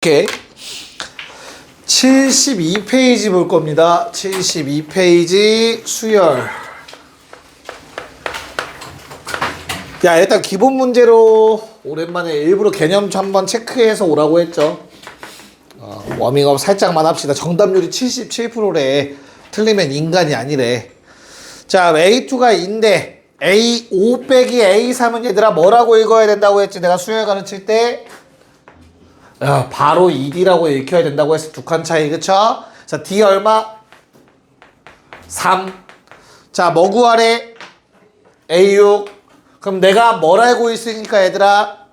오케이. 72페이지 볼 겁니다. 72페이지 수열. 야, 일단 기본 문제로 오랜만에 일부러 개념 한번 체크해서 오라고 했죠. 워밍업 살짝만 합시다. 정답률이 77%래. 틀리면 인간이 아니래. 자, A2가 인데 A5 빼기 A3은 얘들아 뭐라고 읽어야 된다고 했지? 내가 수열 가르칠 때 바로 2D라고 읽혀야 된다고 했어. 두 칸 차이, 그쵸? 자, D 얼마? 3. 자, 뭐 구하래? A6. 그럼 내가 뭘 알고 있으니까 얘들아?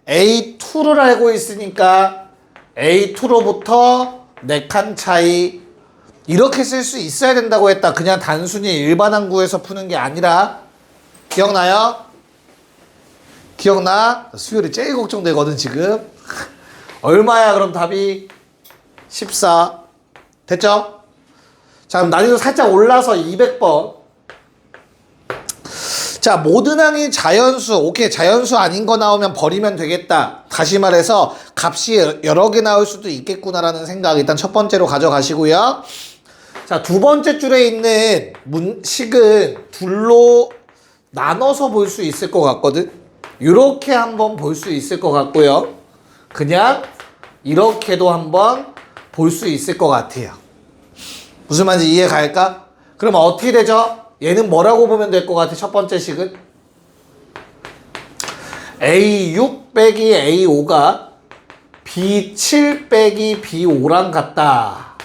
A2를 알고 있으니까 A2로부터 4칸 차이. 이렇게 쓸 수 있어야 된다고 했다. 그냥 단순히 일반항구에서 푸는 게 아니라. 기억나요? 기억나? 수열이 제일 걱정되거든 지금. 얼마야 그럼 답이? 14. 됐죠? 자, 그럼 난이도 살짝 올라서 200번. 자, 모든 항이 자연수. 오케이, 자연수 아닌 거 나오면 버리면 되겠다. 다시 말해서 값이 여러 개 나올 수도 있겠구나라는 생각 일단 첫 번째로 가져가시고요. 자, 두 번째 줄에 있는 식은 둘로 나눠서 볼 수 있을 것 같거든. 이렇게 한번 볼 수 있을 것 같고요. 그냥 이렇게도 한번 볼 수 있을 것 같아요. 무슨 말인지 이해 갈까? 그럼 어떻게 되죠? 얘는 뭐라고 보면 될 것 같아? 첫 번째 식은 A6 빼기 A5가 B7 빼기 B5랑 같다.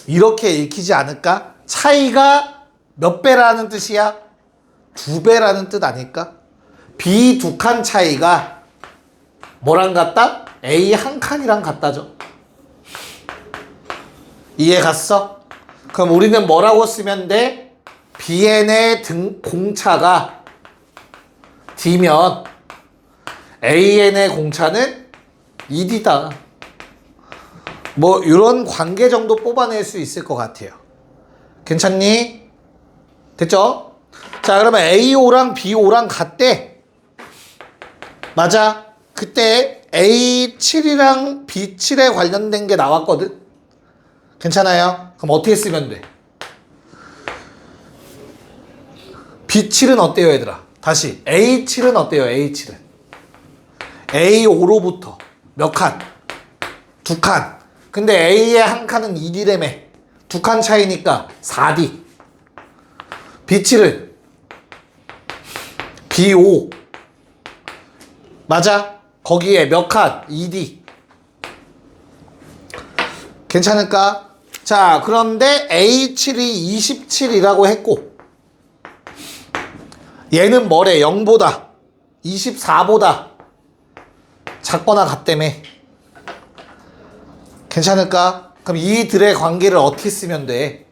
이렇게 읽히지 않을까? 차이가 몇 배라는 뜻이야? 2배라는 뜻 아닐까? B 2칸 차이가 뭐랑 같다? A 1칸이랑 같다죠. 이해 갔어? 그럼 우리는 뭐라고 쓰면 돼? BN의 공차가 D면 AN의 공차는 2D다. 뭐 이런 관계 정도 뽑아낼 수 있을 것 같아요. 괜찮니? 됐죠? 자, 그러면 A5랑 B5랑 같대. 맞아. 그때 A7이랑 B7에 관련된 게 나왔거든. 괜찮아요? 그럼 어떻게 쓰면 돼? B7은 어때요 얘들아? 다시 A7은 어때요? A7은 A5로부터 몇 칸? 2칸. 근데 A의 1칸은 2D라며. 2칸 차이니까 4D. B7은 B5 맞아? 거기에 몇 칸? 2D. 괜찮을까? 자, 그런데 A7이 27이라고 했고 얘는 뭐래? 0보다 24보다 작거나 같다며. 괜찮을까? 그럼 이들의 관계를 어떻게 쓰면 돼?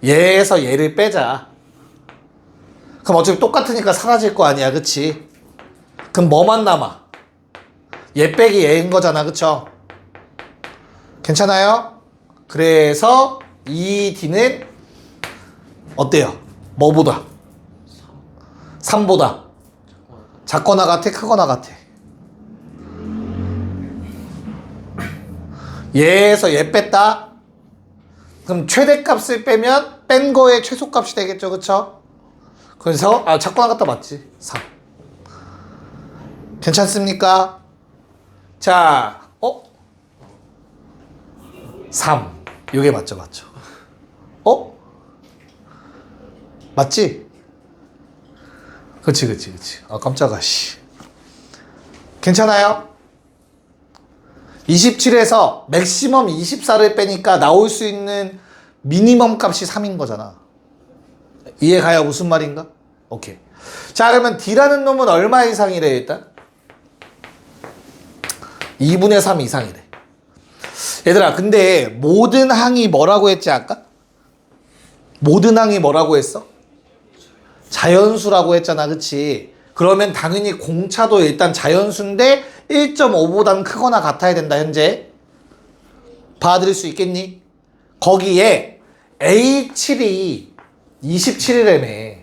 얘에서 얘를 빼자. 그럼 어차피 똑같으니까 사라질 거 아니야, 그치? 그럼 뭐만 남아? 얘 빼기 얘인 거잖아, 그쵸? 괜찮아요? 그래서 이 D는 어때요? 뭐보다? 3보다 작거나 같아? 크거나 같아? 얘에서 얘 뺐다? 그럼 최대값을 빼면 뺀 거의 최소값이 되겠죠, 그쵸? 그래서 작거나 같다 맞지? 3. 괜찮습니까? 자, 3. 이게 맞죠, 맞죠? 맞지? 그치. 깜짝아, 씨. 괜찮아요? 27에서 맥시멈 24를 빼니까 나올 수 있는 미니멈 값이 3인 거잖아. 이해 가요? 무슨 말인가? 오케이. 자, 그러면 D라는 놈은 얼마 이상이래, 일단? 2분의 3 이상이래. 얘들아, 근데 모든 항이 뭐라고 했지, 아까? 모든 항이 뭐라고 했어? 자연수라고 했잖아, 그치? 그러면 당연히 공차도 일단 자연수인데 1.5보다는 크거나 같아야 된다, 현재. 봐드릴 수 있겠니? 거기에 A7이 27이라며.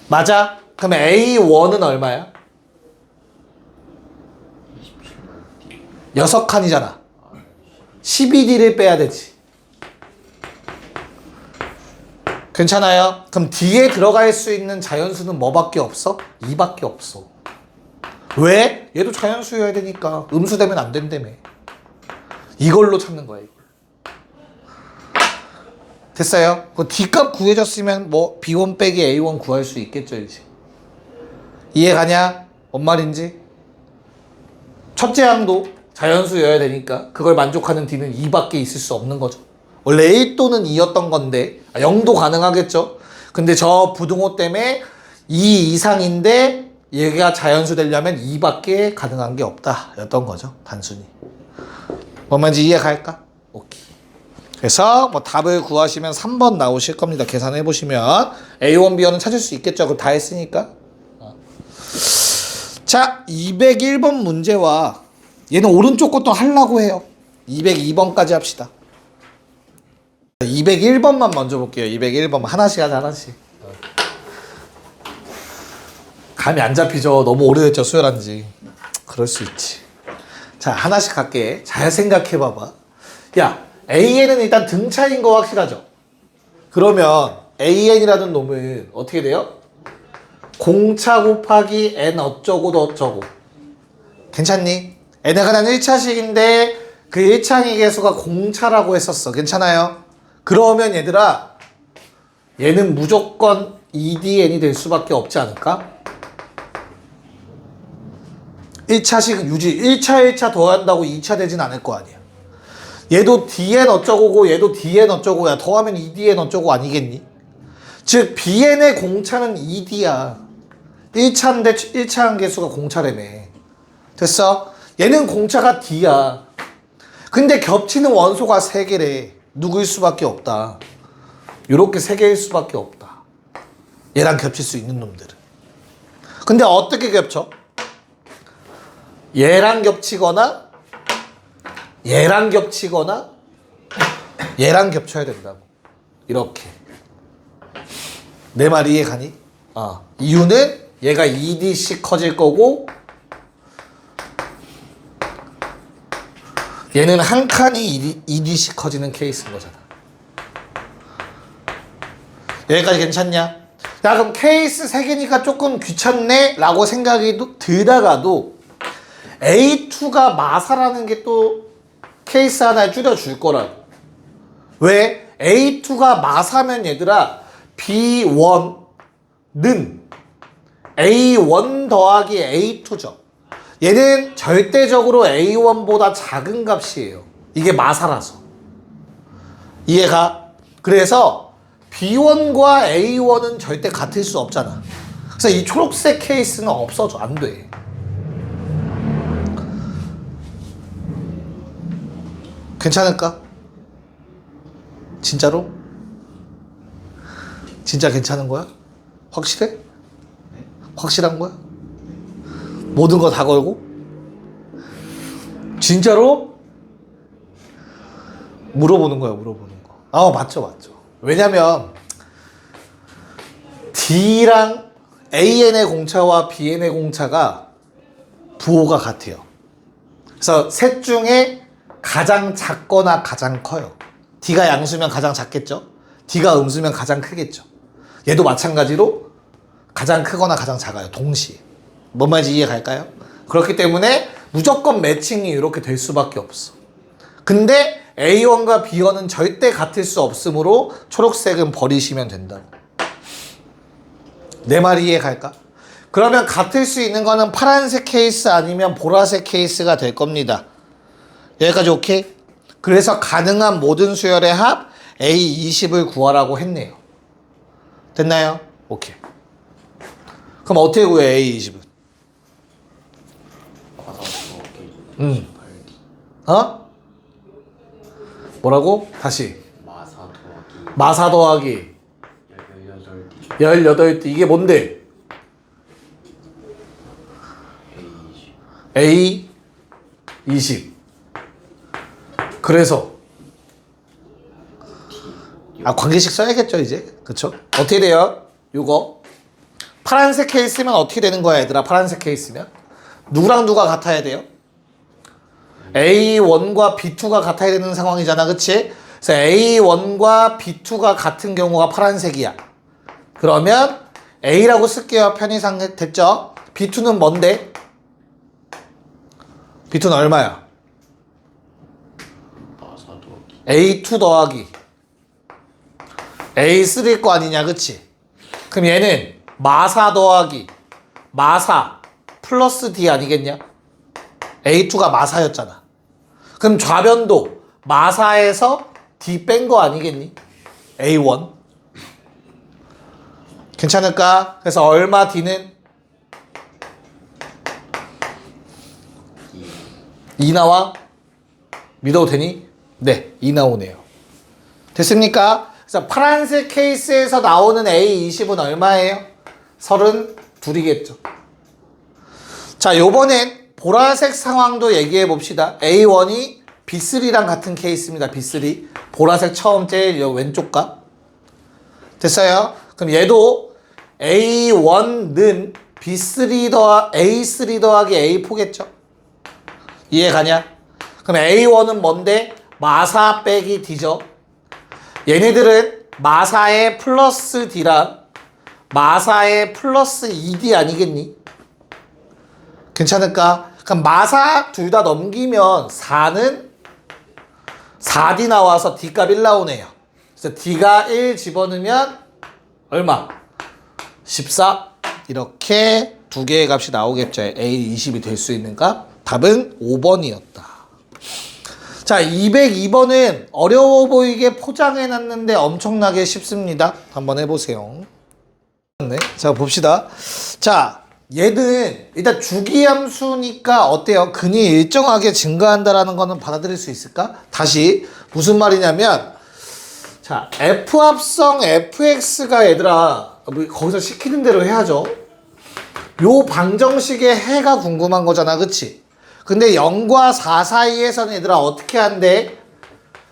맞아? 그러면 A1은 얼마야? 6칸이잖아. 12D를 빼야 되지. 괜찮아요? 그럼 D에 들어갈 수 있는 자연수는 뭐밖에 없어? 2밖에 없어. 왜? 얘도 자연수여야 되니까. 음수되면 안 된다며. 이걸로 찾는 거야, 이걸. 됐어요? 그 D값 구해졌으면 뭐 B1 빼기 A1 구할 수 있겠죠, 이제. 이해가냐? 뭔 말인지? 첫째 항도 자연수여야 되니까 그걸 만족하는 D는 2밖에 있을 수 없는 거죠. 원래 1 또는 2였던 건데 0도 가능하겠죠. 근데 저 부등호 때문에 2 이상인데 얘가 자연수 되려면 2밖에 가능한 게 없다 였던 거죠. 단순히. 뭔 말인지 이해갈까? 오케이. 그래서 뭐 답을 구하시면 3번 나오실 겁니다. 계산해 보시면 A1, B1은 찾을 수 있겠죠. 그거 다 했으니까. 자, 201번 문제와 얘는 오른쪽 것도 하려고 해요. 202번까지 합시다. 201번만 먼저 볼게요. 201번 하나씩 하자, 하나씩. 감이 안 잡히죠. 너무 오래됐죠, 수혈한 지. 그럴 수 있지. 자, 하나씩 갈게. 잘 생각해 봐봐. 야, AN은 일단 등차인 거 확실하죠? 그러면 AN이라는 놈은 어떻게 돼요? 공차 곱하기 N 어쩌고 어쩌고. 괜찮니? N에 관한 1차식인데 그 1차항의 개수가 공차라고 했었어. 괜찮아요? 그러면 얘들아, 얘는 무조건 EDN이 될 수밖에 없지 않을까? 1차식 유지, 1차 더한다고 2차 되진 않을 거 아니야. 얘도 DN 어쩌고고 얘도 DN 어쩌고야. 더하면 EDN 어쩌고 아니겠니? 즉 BN의 공차는 ED야. 1차인데 1차항 개수가 공차라며. 됐어? 얘는 공차가 D야. 근데 겹치는 원소가 3개래. 누구일 수밖에 없다. 요렇게 3개일 수밖에 없다. 얘랑 겹칠 수 있는 놈들은. 근데 어떻게 겹쳐? 얘랑 겹치거나 얘랑 겹치거나 얘랑 겹쳐야 된다고. 이렇게. 내 말 이해가니? 이유는 얘가 ED씩 커질 거고 얘는 한 칸이 ED씩 커지는 케이스인 거잖아. 여기까지 괜찮냐? 야, 그럼 케이스 3개니까 조금 귀찮네? 라고 생각이 들다가도 A2가 마사라는 게 또 케이스 하나에 줄여줄 거라고. 왜? A2가 마사면 얘들아 B1는 A1 더하기 A2죠. 얘는 절대적으로 A1보다 작은 값이에요. 이게 마사라서. 이해가? 그래서 B1과 A1은 절대 같을 수 없잖아. 그래서 이 초록색 케이스는 없어져. 안 돼. 괜찮을까? 진짜로? 진짜 괜찮은 거야? 확실해? 확실한 거야? 모든 거 다 걸고? 진짜로? 물어보는 거야, 물어보는 거. 맞죠. 왜냐면 D랑 AN의 공차와 BN의 공차가 부호가 같아요. 그래서 셋 중에 가장 작거나 가장 커요. D가 양수면 가장 작겠죠? D가 음수면 가장 크겠죠? 얘도 마찬가지로 가장 크거나 가장 작아요. 동시에. 뭔 말인지 이해 갈까요? 그렇기 때문에 무조건 매칭이 이렇게 될 수밖에 없어. 근데 A1과 B1은 절대 같을 수 없으므로 초록색은 버리시면 된다고. 내 말이 이해 갈까? 그러면 같을 수 있는 거는 파란색 케이스 아니면 보라색 케이스가 될 겁니다. 여기까지 오케이? 그래서 가능한 모든 수열의 합 A20을 구하라고 했네요. 됐나요? 오케이. 그럼 어떻게 구해 A20은? 뭐라고? 다시. 마사 더하기 18D. 이게 뭔데? A20. 그래서 관계식 써야겠죠 이제. 그쵸? 어떻게 돼요? 요거 파란색 케이스면 어떻게 되는 거야 얘들아? 파란색 케이스면 누구랑 누가 같아야 돼요? A1과 B2가 같아야 되는 상황이잖아. 그치? 그래서 A1과 B2가 같은 경우가 파란색이야. 그러면 A라고 쓸게요. 편의상 됐죠? B2는 뭔데? B2는 얼마야? A2 더하기 A3일 거 아니냐. 그치? 그럼 얘는 마사 더하기 마사 플러스 D 아니겠냐? A2가 마사였잖아. 그럼 좌변도 마사에서 D 뺀 거 아니겠니? A1. 괜찮을까? 그래서 얼마 D는? 2 나와? 믿어도 되니? 네, 2 나오네요. 됐습니까? 그래서 파란색 케이스에서 나오는 A20은 얼마예요? 32이겠죠. 자, 요번엔 보라색 상황도 얘기해 봅시다. A1이 B3랑 같은 케이스입니다. B3. 보라색 처음 제일 왼쪽 값. 됐어요? 그럼 얘도 A1는 A3 더하기 A4겠죠? 이해 가냐? 그럼 A1은 뭔데? 마사 빼기 D죠. 얘네들은 마사의 플러스 D랑 마사의 플러스 2D 아니겠니? 괜찮을까? 그럼 마사 둘 다 넘기면 4는 4D 나와서 D 값 1 나오네요. 그래서 D가 1 집어넣으면 얼마? 14. 이렇게 두 개의 값이 나오겠죠. A20이 될 수 있는 값. 답은 5번이었다. 자, 202번은 어려워 보이게 포장해놨는데 엄청나게 쉽습니다. 한번 해보세요. 네, 자, 봅시다. 자, 얘는 일단 주기함수니까 어때요? 근이 일정하게 증가한다라는 거는 받아들일 수 있을까? 다시 무슨 말이냐면, 자, F합성 fx가 얘들아 거기서 시키는 대로 해야죠. 요 방정식의 해가 궁금한 거잖아. 그치? 근데 0과 4 사이에서는 얘들아 어떻게 한대?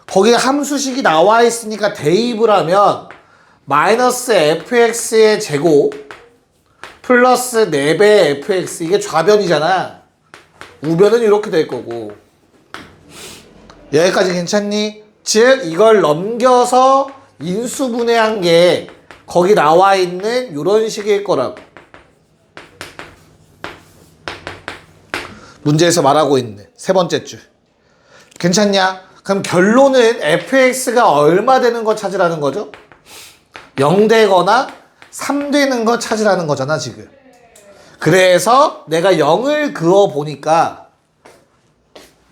거기에 함수식이 나와 있으니까 대입을 하면 마이너스 fx의 제곱 플러스 4배의 fx, 이게 좌변이잖아. 우변은 이렇게 될 거고. 여기까지 괜찮니? 즉 이걸 넘겨서 인수분해한 게 거기 나와 있는 이런 식일 거라고. 문제에서 말하고 있는 세 번째 줄. 괜찮냐? 그럼 결론은 fx가 얼마 되는 거 찾으라는 거죠? 0 되거나 3 되는 거 찾으라는 거잖아 지금. 그래서 내가 0을 그어 보니까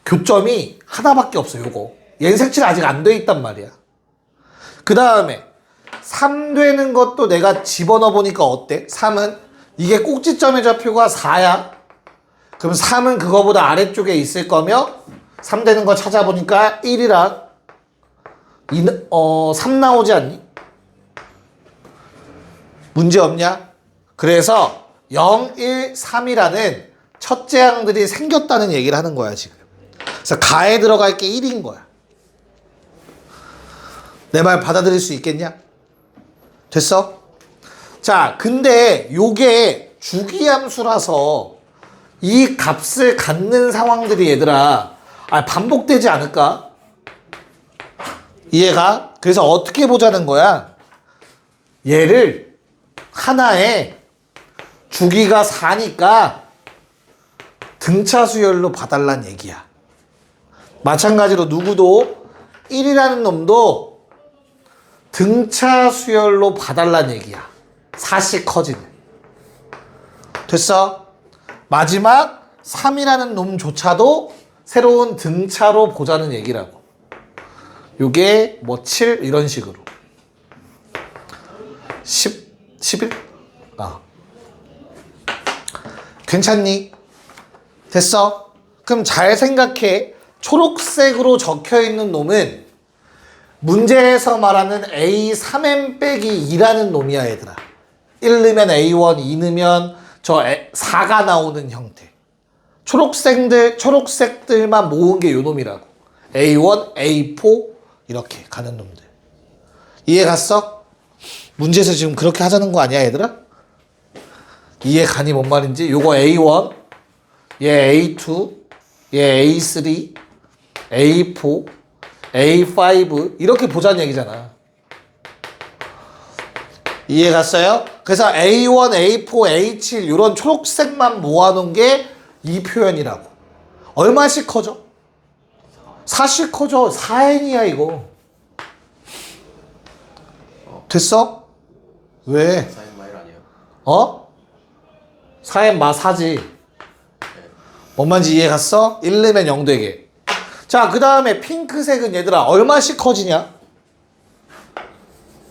교점이 하나밖에 없어. 요거 얘는 색칠 아직 안 돼 있단 말이야. 그 다음에 3 되는 것도 내가 집어넣어 보니까 어때? 3은 이게 꼭지점의 좌표가 4야. 그럼 3은 그거보다 아래쪽에 있을 거며 3 되는 거 찾아보니까 1이랑 3 나오지 않니? 문제 없냐? 그래서 0, 1, 3이라는 첫째 항들이 생겼다는 얘기를 하는 거야 지금. 그래서 가에 들어갈 게 1인 거야. 내 말 받아들일 수 있겠냐? 됐어? 자, 근데 요게 주기함수라서 이 값을 갖는 상황들이 얘들아 반복되지 않을까? 이해가? 그래서 어떻게 보자는 거야? 얘를 하나에 주기가 4니까 등차 수열로 봐달란 얘기야. 마찬가지로 누구도 1이라는 놈도 등차 수열로 봐달란 얘기야. 4씩 커지는. 됐어? 마지막 3이라는 놈조차도 새로운 등차로 보자는 얘기라고. 요게 뭐 7 이런 식으로 10, 11? 괜찮니? 됐어? 그럼 잘 생각해. 초록색으로 적혀있는 놈은 문제에서 말하는 A3n 빼기 2라는 놈이야 얘들아. 1 넣으면 A1, 2 넣으면 저 4가 나오는 형태. 초록색들만 모은 게 요 놈이라고. A1, A4 이렇게 가는 놈들. 이해 갔어? 문제에서 지금 그렇게 하자는 거 아니야 얘들아? 이해 가니 뭔 말인지? 요거 A1, 얘 A2, 얘 A3, A4, A5 이렇게 보자는 얘기잖아. 이해 갔어요? 그래서 A1, A4, A7 이런 초록색만 모아놓은 게 이 표현이라고. 얼마씩 커져? 4씩 커져. 4n이야 이거. 됐어? 왜? 4인 마일 아니에요? 어? 4n 마 4지. 뭔 말인지 이해 갔어? 1 넣으면 0 되게. 자, 그 다음에 핑크색은 얘들아 얼마씩 커지냐?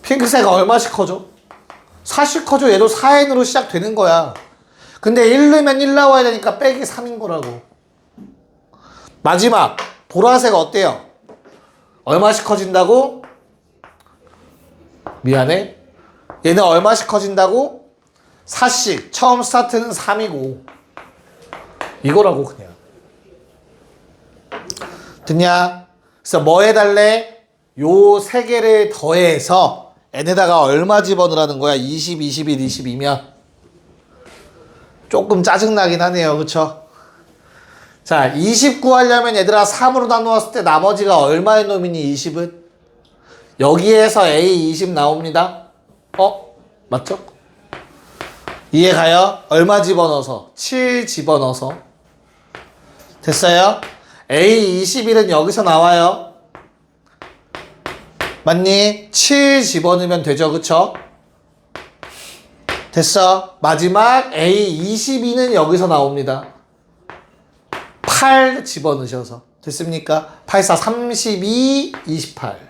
핑크색은 얼마씩 커져? 4씩 커져. 얘도 4n으로 시작되는 거야. 근데 1 넣으면 1 나와야 되니까 빼기 3인 거라고. 마지막 보라색 어때요? 얼마씩 커진다고? 미안해. 얘는 얼마씩 커진다고? 4씩. 처음 스타트는 3이고 이거라고 그냥. 듣냐? 그래서 뭐 해달래? 요 세 개를 더해서 n에다가 얼마 집어넣으라는 거야? 20, 21, 22면 조금 짜증나긴 하네요. 그쵸? 자, 20 구하려면 얘들아 3으로 나누었을 때 나머지가 얼마의 놈이니 20은? 여기에서 A 20 나옵니다. 맞죠? 이해 가요? 얼마 집어넣어서? 7 집어넣어서. 됐어요? A 21은 여기서 나와요. 맞니? 7 집어넣으면 되죠. 그쵸? 됐어. 마지막 A 22는 여기서 나옵니다. 8 집어넣으셔서. 됐습니까? 8, 4, 32, 28.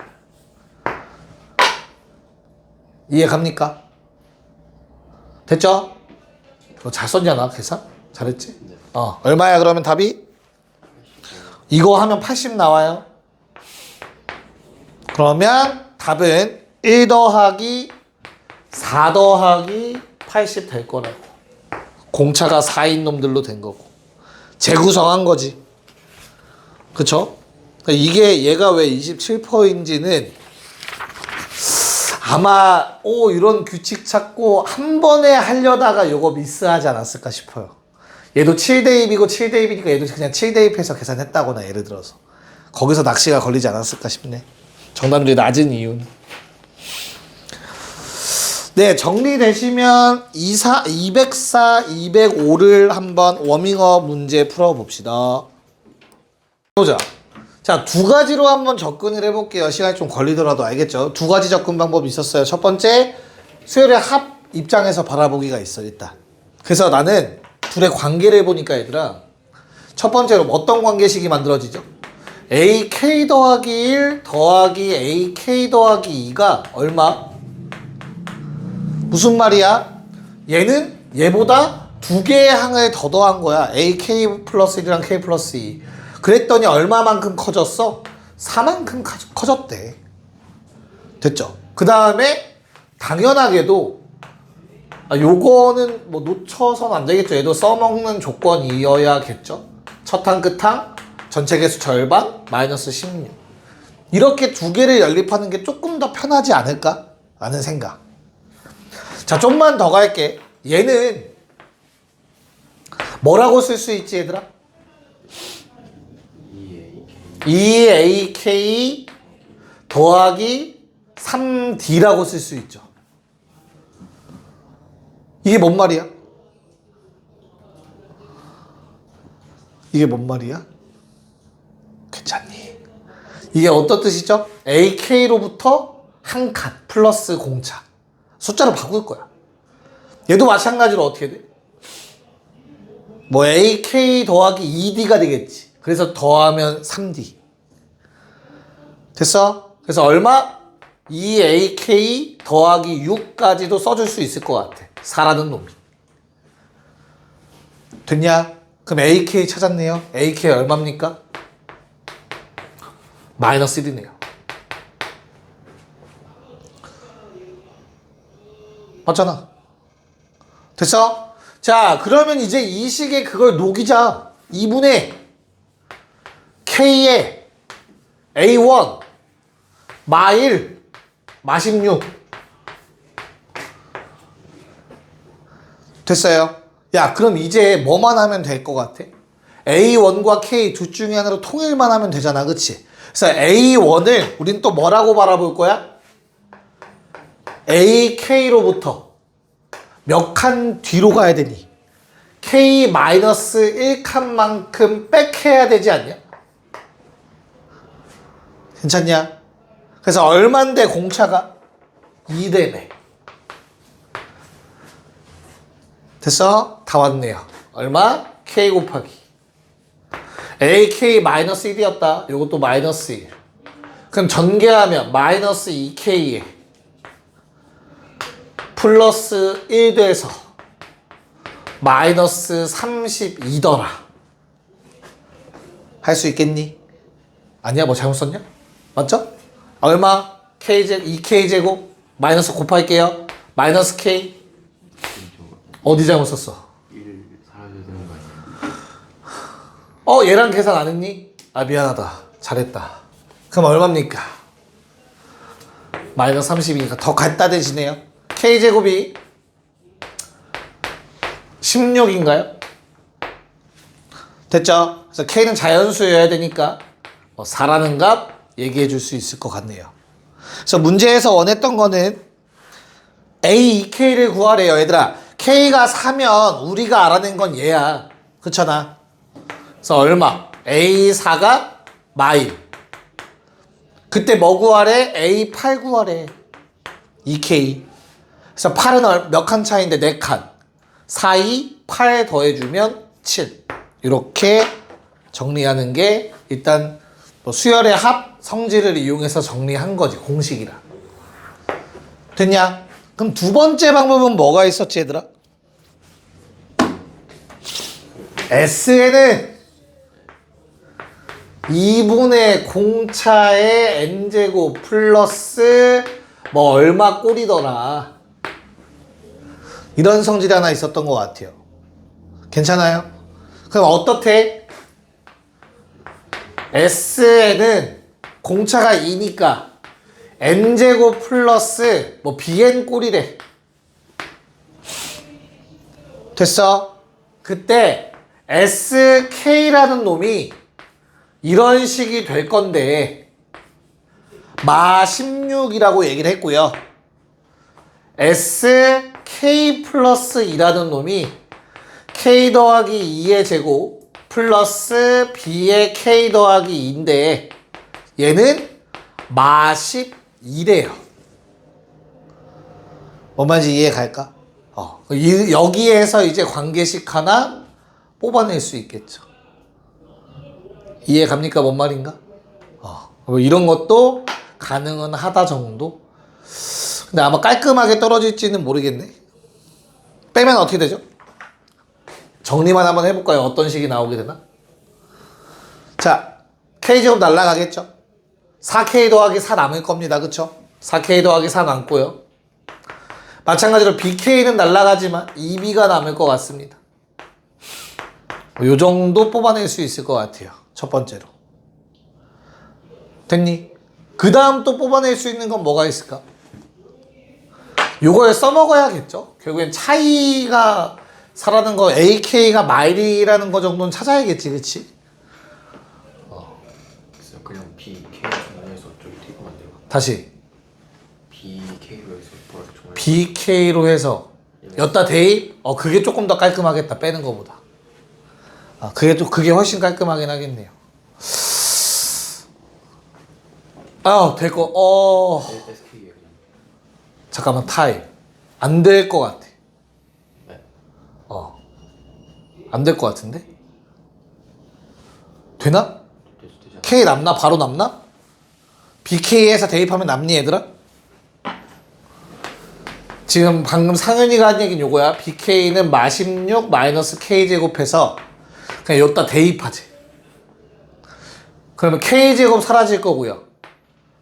이해 갑니까? 됐죠? 너 잘 썼냐, 계산? 잘했지? 네. 얼마야, 그러면 답이? 이거 하면 80 나와요. 그러면 답은 1 더하기 4 더하기 80 될 거라고. 공차가 4인 놈들로 된 거고. 재구성한 거지. 그쵸? 이게 얘가 왜 27%인지는 아마 이런 규칙 찾고 한 번에 하려다가 요거 미스하지 않았을까 싶어요. 얘도 7대입이고 7대입이니까 얘도 그냥 7대입해서 계산했다거나 예를 들어서 거기서 낚시가 걸리지 않았을까 싶네. 정답률이 낮은 이유는. 네, 정리되시면 204, 205를 한번 워밍업 문제 풀어봅시다. 보자. 자, 두 가지로 한번 접근을 해볼게요. 시간이 좀 걸리더라도 알겠죠? 두 가지 접근 방법이 있었어요. 첫 번째, 수열의 합 입장에서 바라보기가 있어, 일단. 그래서 나는 둘의 관계를 보니까 얘들아, 첫 번째로 어떤 관계식이 만들어지죠? AK 더하기 1 더하기 AK 더하기 2가 얼마? 무슨 말이야? 얘는 얘보다 두 개의 항을 더 더한 거야. AK 플러스 1이랑 K 플러스 2. 그랬더니 얼마만큼 커졌어? 4만큼 커졌대. 됐죠? 그 다음에 당연하게도 요거는 뭐 놓쳐서는 안 되겠죠. 얘도 써먹는 조건이어야겠죠. 첫 항, 끝 항, 전체 개수 절반, 마이너스 16. 이렇게 두 개를 연립하는 게 조금 더 편하지 않을까? 라는 생각. 자, 좀만 더 갈게. 얘는 뭐라고 쓸 수 있지, 얘들아? 2AK 더하기 3D라고 쓸 수 있죠. 이게 뭔 말이야? 이게 뭔 말이야? 괜찮니? 이게 어떤 뜻이죠? AK로부터 한 칸 플러스 공차. 숫자로 바꿀 거야. 얘도 마찬가지로 어떻게 돼? 뭐 AK 더하기 2D가 되겠지. 그래서 더하면 3D. 됐어? 그래서 얼마? 2AK 더하기 6까지도 써줄 수 있을 것 같아. 4라는 놈이. 됐냐? 그럼 AK 찾았네요. AK 얼마입니까? 마이너스 1이네요. 맞잖아. 됐어? 자, 그러면 이제 이 식에 그걸 녹이자. 2분의 K의 A1 마1 마16 됐어요? 야, 그럼 이제 뭐만 하면 될 것 같아? A1과 K 둘 중에 하나로 통일만 하면 되잖아. 그치? 그래서 A1을 우린 또 뭐라고 바라볼 거야? AK로부터 몇 칸 뒤로 가야 되니? K-1칸만큼 백해야 되지 않냐? 괜찮냐? 그래서 얼만데 공차가? 2대네. 됐어? 다 왔네요. 얼마? K 곱하기 AK-1이었다. 요것도 마이너스 1. 그럼 전개하면 마이너스 2K에 플러스 1 돼서 마이너스 32더라. 할 수 있겠니? 아니야, 뭐 잘못 썼냐? 맞죠? 얼마? K제곱, 2K제곱 마이너스 곱할게요. 마이너스 K. 어디 잘못 썼어? 1 사라져야 되는 거 아니야? 얘랑 계산 안 했니? 아, 미안하다. 잘했다. 그럼 얼마입니까? 마이너스 32니까 더 간단해지네요. K제곱이 16인가요? 됐죠? 그래서 K는 자연수여야 되니까 4라는 값 얘기해 줄 수 있을 것 같네요. 그래서 문제에서 원했던 거는 A, K를 구하래요. 얘들아, K가 4면 우리가 알아낸 건 얘야. 그렇잖아. 그래서 얼마? A4가 마일. 그때 뭐 구하래? A8 구하래. 2K. 그래서 8은 몇 칸 차이인데 4칸. 4, 2, 8 더해주면 7. 이렇게 정리하는 게 일단 수열의 합 성질을 이용해서 정리한 거지. 공식이라. 됐냐? 그럼 두 번째 방법은 뭐가 있었지, 얘들아? S에는 2분의 공차의 n제곱 플러스 뭐 얼마 꼴이더라. 이런 성질이 하나 있었던 것 같아요. 괜찮아요? 그럼 어떻게? S에는 공차가 2니까 n제곱 플러스 뭐 bn 꼴이래. 됐어? 그때 sk라는 놈이 이런 식이 될 건데 마 16이라고 얘기를 했고요. sk 플러스 2라는 놈이 k 더하기 2의 제곱 플러스 b의 k 더하기 2인데 얘는 마 12래요. 뭔 말인지 이해 갈까? 여기에서 이제 관계식 하나 뽑아낼 수 있겠죠. 이해 갑니까? 뭔 말인가? 이런 것도 가능은 하다 정도? 근데 아마 깔끔하게 떨어질지는 모르겠네. 빼면 어떻게 되죠? 정리만 한번 해볼까요? 어떤 식이 나오게 되나? 자, K제곱 날라가겠죠? 4K 더하기 4 남을 겁니다. 그쵸? 4K 더하기 4 남고요. 마찬가지로 BK는 날라가지만 2B가 남을 것 같습니다. 요 정도 뽑아낼 수 있을 것 같아요. 첫 번째로. 됐니? 그 다음 또 뽑아낼 수 있는 건 뭐가 있을까? 요걸 써먹어야겠죠? 결국엔 차이가 사라는 거 AK가 마일이라는 거 정도는 찾아야겠지. 그치? 그냥 BK로 정리해서 저기 대입하면 안 돼요? 다시 BK로 해서 보라색 정리. BK로 해서 여따 대입? 그게 조금 더 깔끔하겠다. 빼는 거보다. 그게 훨씬 깔끔하긴 하겠네요. 될 거. SK예요 그냥. 잠깐만, 타입. 안 될 것 같아. 네. 안 될 것 같은데? 되나? 되죠. K 남나? 바로 남나? BK에서 대입하면 남니, 얘들아? 지금 방금 상현이가 한 얘기는 요거야. BK는 마16 마이너스 K제곱해서 그냥 여기다 대입하지. 그러면 K제곱 사라질 거고요.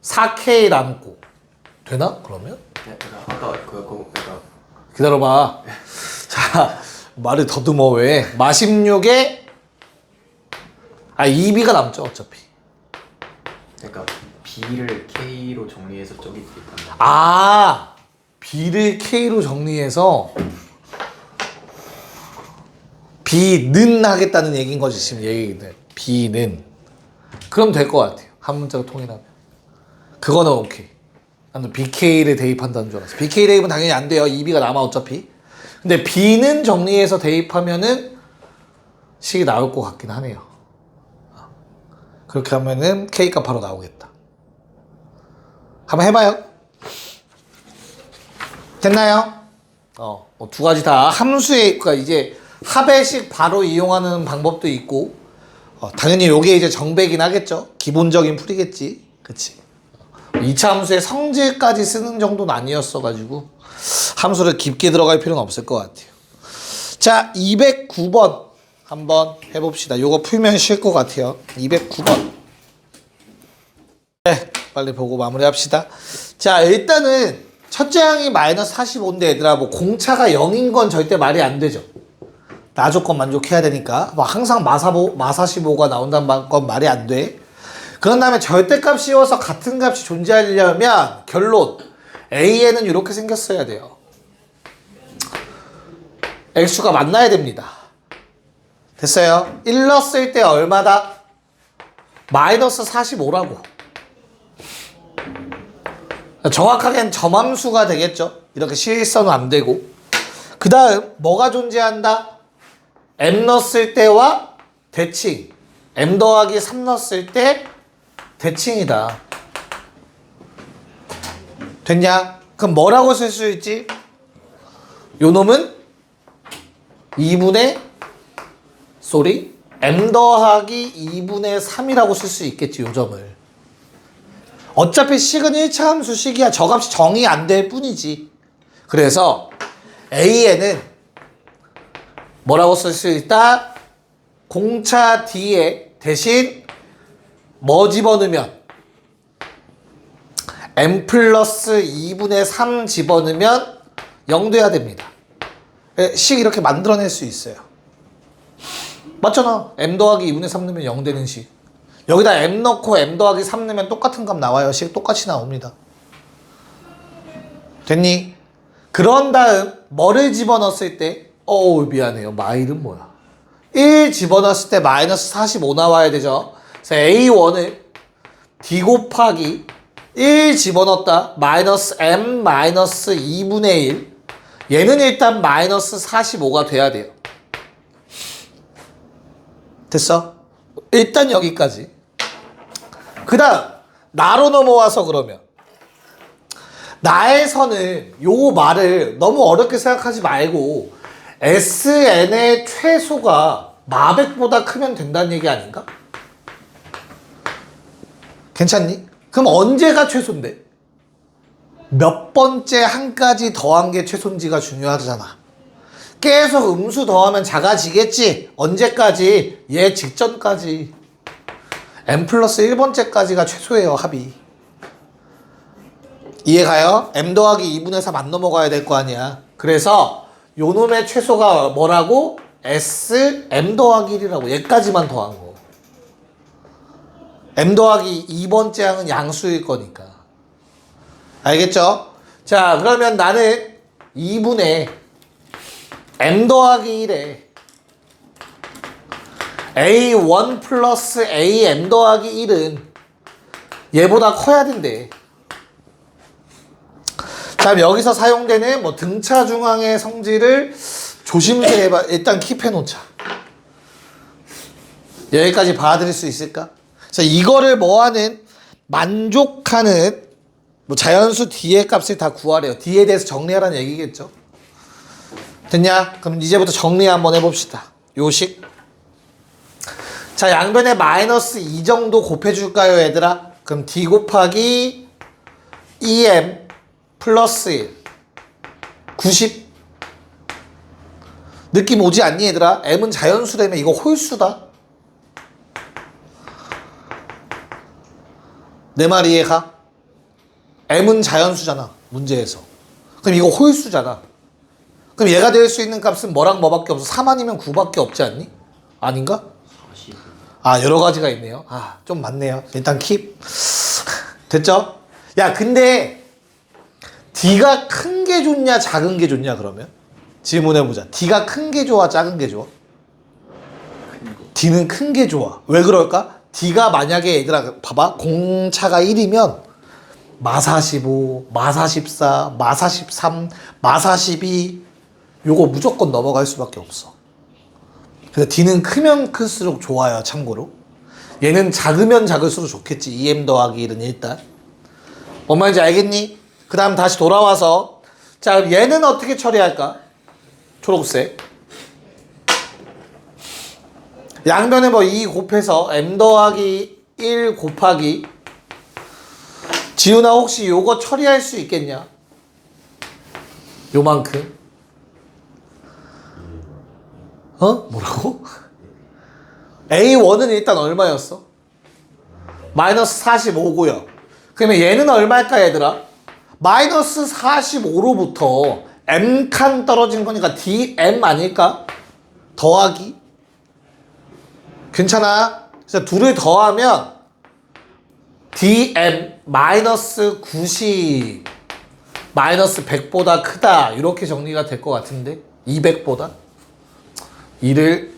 4K 남고. 되나? 그러면? 네, 아까 그러니까 기다려봐. 자, 말을 더듬어 왜? 마16에 2B가 남죠, 어차피. 그러니까 B를 K로 정리해서 저기 대입한다. B를 K로 정리해서 B는 하겠다는 얘기인 거지 지금 얘기는. B는. 그럼 될 것 같아요. 한 문자로 통일하면. 그거는 오케이. 나는 BK를 대입한다는 줄 알았어. BK 대입은 당연히 안 돼요. 2B가 남아 어차피. 근데 B는 정리해서 대입하면은 식이 나올 것 같긴 하네요. 그렇게 하면은 K가 바로 나오겠다. 한번 해봐요. 됐나요? 두 가지 다 함수의, 그러니까 이제 합의식 바로 이용하는 방법도 있고, 당연히 요게 이제 정배긴 하겠죠. 기본적인 풀이겠지. 그치. 2차 함수의 성질까지 쓰는 정도는 아니었어가지고, 함수를 깊게 들어갈 필요는 없을 것 같아요. 자, 209번 한번 해봅시다. 요거 풀면 쉴 것 같아요. 209번. 네, 빨리 보고 마무리합시다. 자, 일단은 첫째 항이 마이너스 45인데 얘들아, 뭐 공차가 0인 건 절대 말이 안 되죠. 나 조건 만족해야 되니까. 뭐 항상 마45가 나온다는 건 말이 안 돼. 그런 다음에 절대값 씌워서 같은 값이 존재하려면 결론 A에는 이렇게 생겼어야 돼요. X수가 만나야 됩니다. 됐어요? 1 넣었을 때 얼마다? 마이너스 45라고. 정확하게는 점함수가 되겠죠. 이렇게 실선은 안 되고. 그 다음 뭐가 존재한다? M 넣었을 때와 대칭. M 더하기 3 넣었을 때 대칭이다. 됐냐? 그럼 뭐라고 쓸 수 있지? 요 놈은 2분의 M 더하기 2분의 3이라고 쓸 수 있겠지, 요 점을. 어차피 식은 1차 함수 식이야. 저 값이 정의 안 될 뿐이지. 그래서 A에는 뭐라고 쓸 수 있다? 공차 D에 대신 뭐 집어넣으면? M 플러스 2분의 3 집어넣으면 0 돼야 됩니다. 식 이렇게 만들어낼 수 있어요. 맞잖아. M 더하기 2분의 3 넣으면 0 되는 식. 여기다 M 넣고 M 더하기 3 넣으면 똑같은 값 나와요. 식 똑같이 나옵니다. 됐니? 그런 다음 뭐를 집어넣었을 때 미안해요. 마일은 뭐야? 1 집어넣었을 때 마이너스 45 나와야 되죠. 그래서 A1을 D 곱하기 1 집어넣었다. 마이너스 M 마이너스 2분의 1. 얘는 일단 마이너스 45가 돼야 돼요. 됐어? 일단 여기까지. 그 다음 나로 넘어와서 그러면 나에서는 요 말을 너무 어렵게 생각하지 말고 SN의 최소가 마백보다 크면 된다는 얘기 아닌가? 괜찮니? 그럼 언제가 최소인데? 몇 번째 한까지 더한 게 최소인지가 중요하잖아. 계속 음수 더하면 작아지겠지. 언제까지? 얘 직전까지. M 플러스 1번째까지가 최소예요, 합이. 이해가요? M 더하기 2분의 3 안 넘어가야 될 거 아니야. 그래서 요 놈의 최소가 뭐라고? S, M 더하기 1이라고. 얘까지만 더한 거. M 더하기 2번째 항은 양수일 거니까. 알겠죠? 자, 그러면 나는 2분의 M 더하기 1에 A1 플러스 AM 더하기 1은 얘보다 커야 된대. 자, 여기서 사용되는 뭐 등차 중앙의 성질을 조심스레 해봐. 일단 킵해 놓자. 여기까지 봐드릴 수 있을까? 자, 이거를 뭐하는 만족하는 뭐 자연수 D의 값을 다 구하래요. D에 대해서 정리하라는 얘기겠죠. 됐냐? 그럼 이제부터 정리 한번 해봅시다. 요식. 자, 양변에 마이너스 2 정도 곱해줄까요, 얘들아? 그럼 D 곱하기 2M 플러스 1. 90. 느낌 오지 않니, 얘들아? M은 자연수라며 이거 홀수다. 내 말 이해가? M은 자연수잖아, 문제에서. 그럼 이거 홀수잖아. 그럼 얘가 될 수 있는 값은 뭐랑 뭐밖에 없어? 3 아니면 9밖에 없지 않니? 아닌가? 40. 아, 여러 가지가 있네요. 아, 좀 많네요. 일단 킵. 됐죠? 야, 근데 D가 큰 게 좋냐, 작은 게 좋냐, 그러면? 질문해보자. D가 큰 게 좋아, 작은 게 좋아? D는 큰 게 좋아. 왜 그럴까? D가 만약에 얘들아 봐봐. 공차가 1이면 마사 15, 마사 14, 마사 13, 마사 12 요거 무조건 넘어갈 수밖에 없어. 그래서 D는 크면 클수록 좋아요. 참고로. 얘는 작으면 작을수록 좋겠지. 2m 더하기 1은 일단. 뭔 말인지 알겠니? 그 다음 다시 돌아와서 자 그럼 얘는 어떻게 처리할까? 초록색 양변에 뭐 2 곱해서 m 더하기 1 곱하기 지훈아 혹시 요거 처리할 수 있겠냐? 요만큼 뭐라고? A1은 일단 얼마였어? 마이너스 45고요. 그러면 얘는 얼마일까 얘들아? 마이너스 45로부터 m칸 떨어진 거니까 dm 아닐까? 더하기 괜찮아? 그래서 둘을 더하면 dm 마이너스 90 마이너스 100보다 크다 이렇게 정리가 될 것 같은데 200보다 2를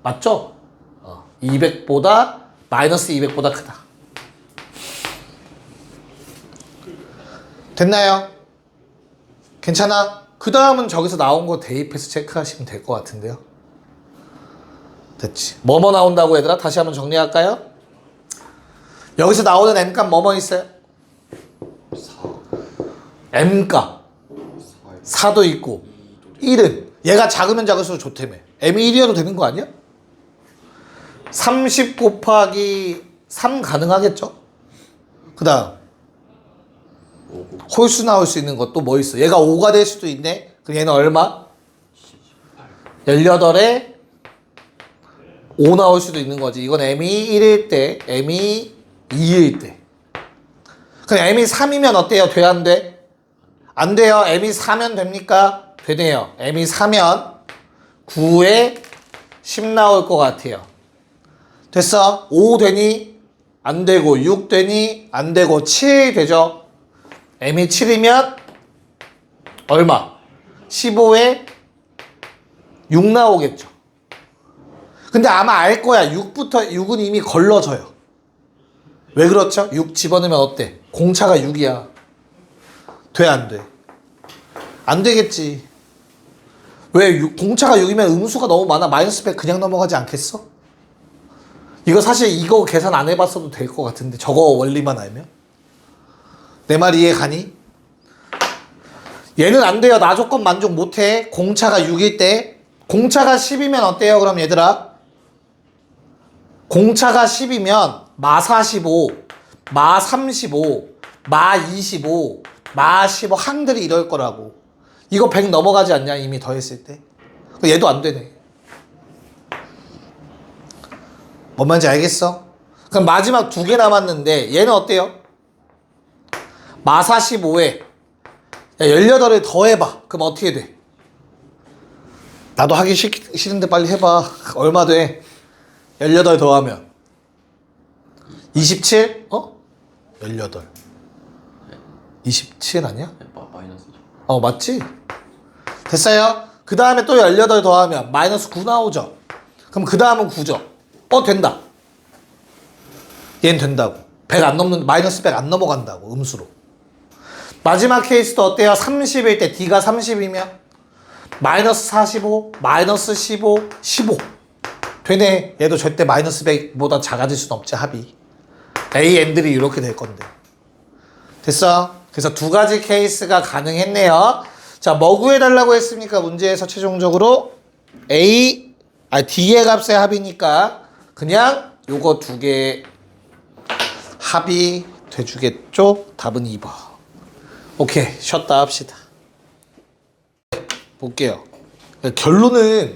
맞죠? 200보다 마이너스 200보다 크다 됐나요? 괜찮아? 그 다음은 저기서 나온 거 대입해서 체크하시면 될 것 같은데요 됐지 뭐뭐 나온다고 얘들아? 다시 한번 정리할까요? 여기서 나오는 m값 뭐뭐 있어요? 4 m값 4도 있고 1은 얘가 작으면 작을수록 좋다며 m이 1이어도 되는 거 아니야? 30 곱하기 3 가능하겠죠? 그 다음 홀수 나올 수 있는 것도 뭐 있어? 얘가 5가 될 수도 있네? 그럼 얘는 얼마? 18에 5 나올 수도 있는 거지. 이건 m이 1일 때, m이 2일 때. 그럼 m이 3이면 어때요? 돼? 안 돼? 안 돼요. m이 4면 됩니까? 되네요. m이 4면 9에 10 나올 것 같아요. 됐어? 5 되니? 안 되고 6 되니? 안 되고 7 되죠? m이 7이면 얼마? 15에 6 나오겠죠. 근데 아마 알 거야. 6은 이미 걸러져요. 왜 그렇죠? 6 집어넣으면 어때? 공차가 6이야. 돼, 안 돼? 안 되겠지. 왜? 공차가 6이면 음수가 너무 많아. 마이너스 100 그냥 넘어가지 않겠어? 이거 사실 이거 계산 안 해봤어도 될 것 같은데 저거 원리만 알면? 내 말 이해 가니? 얘는 안 돼요. 나 조건 만족 못해. 공차가 6일 때. 공차가 10이면 어때요? 그럼 얘들아? 공차가 10이면 마 45, 마 35, 마 25, 마 15 항들이 이럴 거라고. 이거 100 넘어가지 않냐? 이미 더했을 때. 얘도 안 되네. 뭔 말인지 알겠어? 그럼 마지막 2개 남았는데 얘는 어때요? 마 45에 18을 더해봐. 그럼 어떻게 돼? 나도 하기 싫은데 빨리 해봐. 얼마 돼? 18 더하면 27? 18 27 아니야? 마이너스죠. 맞지? 됐어요? 그 다음에 또 18 더하면 마이너스 9 나오죠? 그럼 그 다음은 9죠? 된다. 얘는 된다고. 100 안 넘는, 마이너스 100 안 넘어간다고, 음수로. 마지막 케이스도 어때요? 30일 때 D가 30이면 마이너스 45, 마이너스 15, 15 되네. 얘도 절대 마이너스 100보다 작아질 순 없지. 합이 A, N들이 이렇게 될 건데. 됐어? 그래서 2가지 케이스가 가능했네요. 자, 뭐 구해달라고 했습니까? 문제에서 최종적으로 D의 값의 합이니까 그냥 요거 2개 합이 돼주겠죠? 답은 2번. 오케이, 쉬었다 합시다. 볼게요. 결론은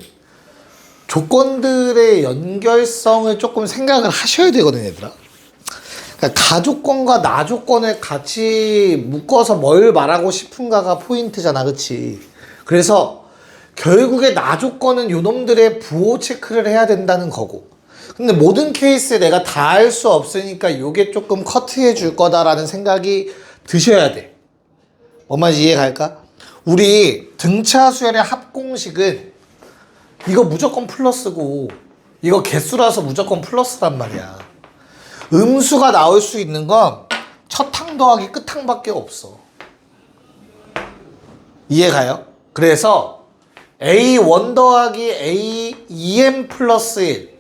조건들의 연결성을 조금 생각을 하셔야 되거든요, 얘들아. 그러니까 가조건과 나조건을 같이 묶어서 뭘 말하고 싶은가가 포인트잖아, 그치? 그래서 결국에 나조건은 요놈들의 부호 체크를 해야 된다는 거고. 근데 모든 케이스에 내가 다 할 수 없으니까 요게 조금 커트해 줄 거다라는 생각이 드셔야 돼. 뭔 말인지 이해 갈까? 우리 등차 수열의 합공식은 이거 무조건 플러스고 이거 개수라서 무조건 플러스란 말이야. 음수가 나올 수 있는 건 첫항 더하기 끝항밖에 없어. 이해가요? 그래서 A1 더하기 A2M 플러스 1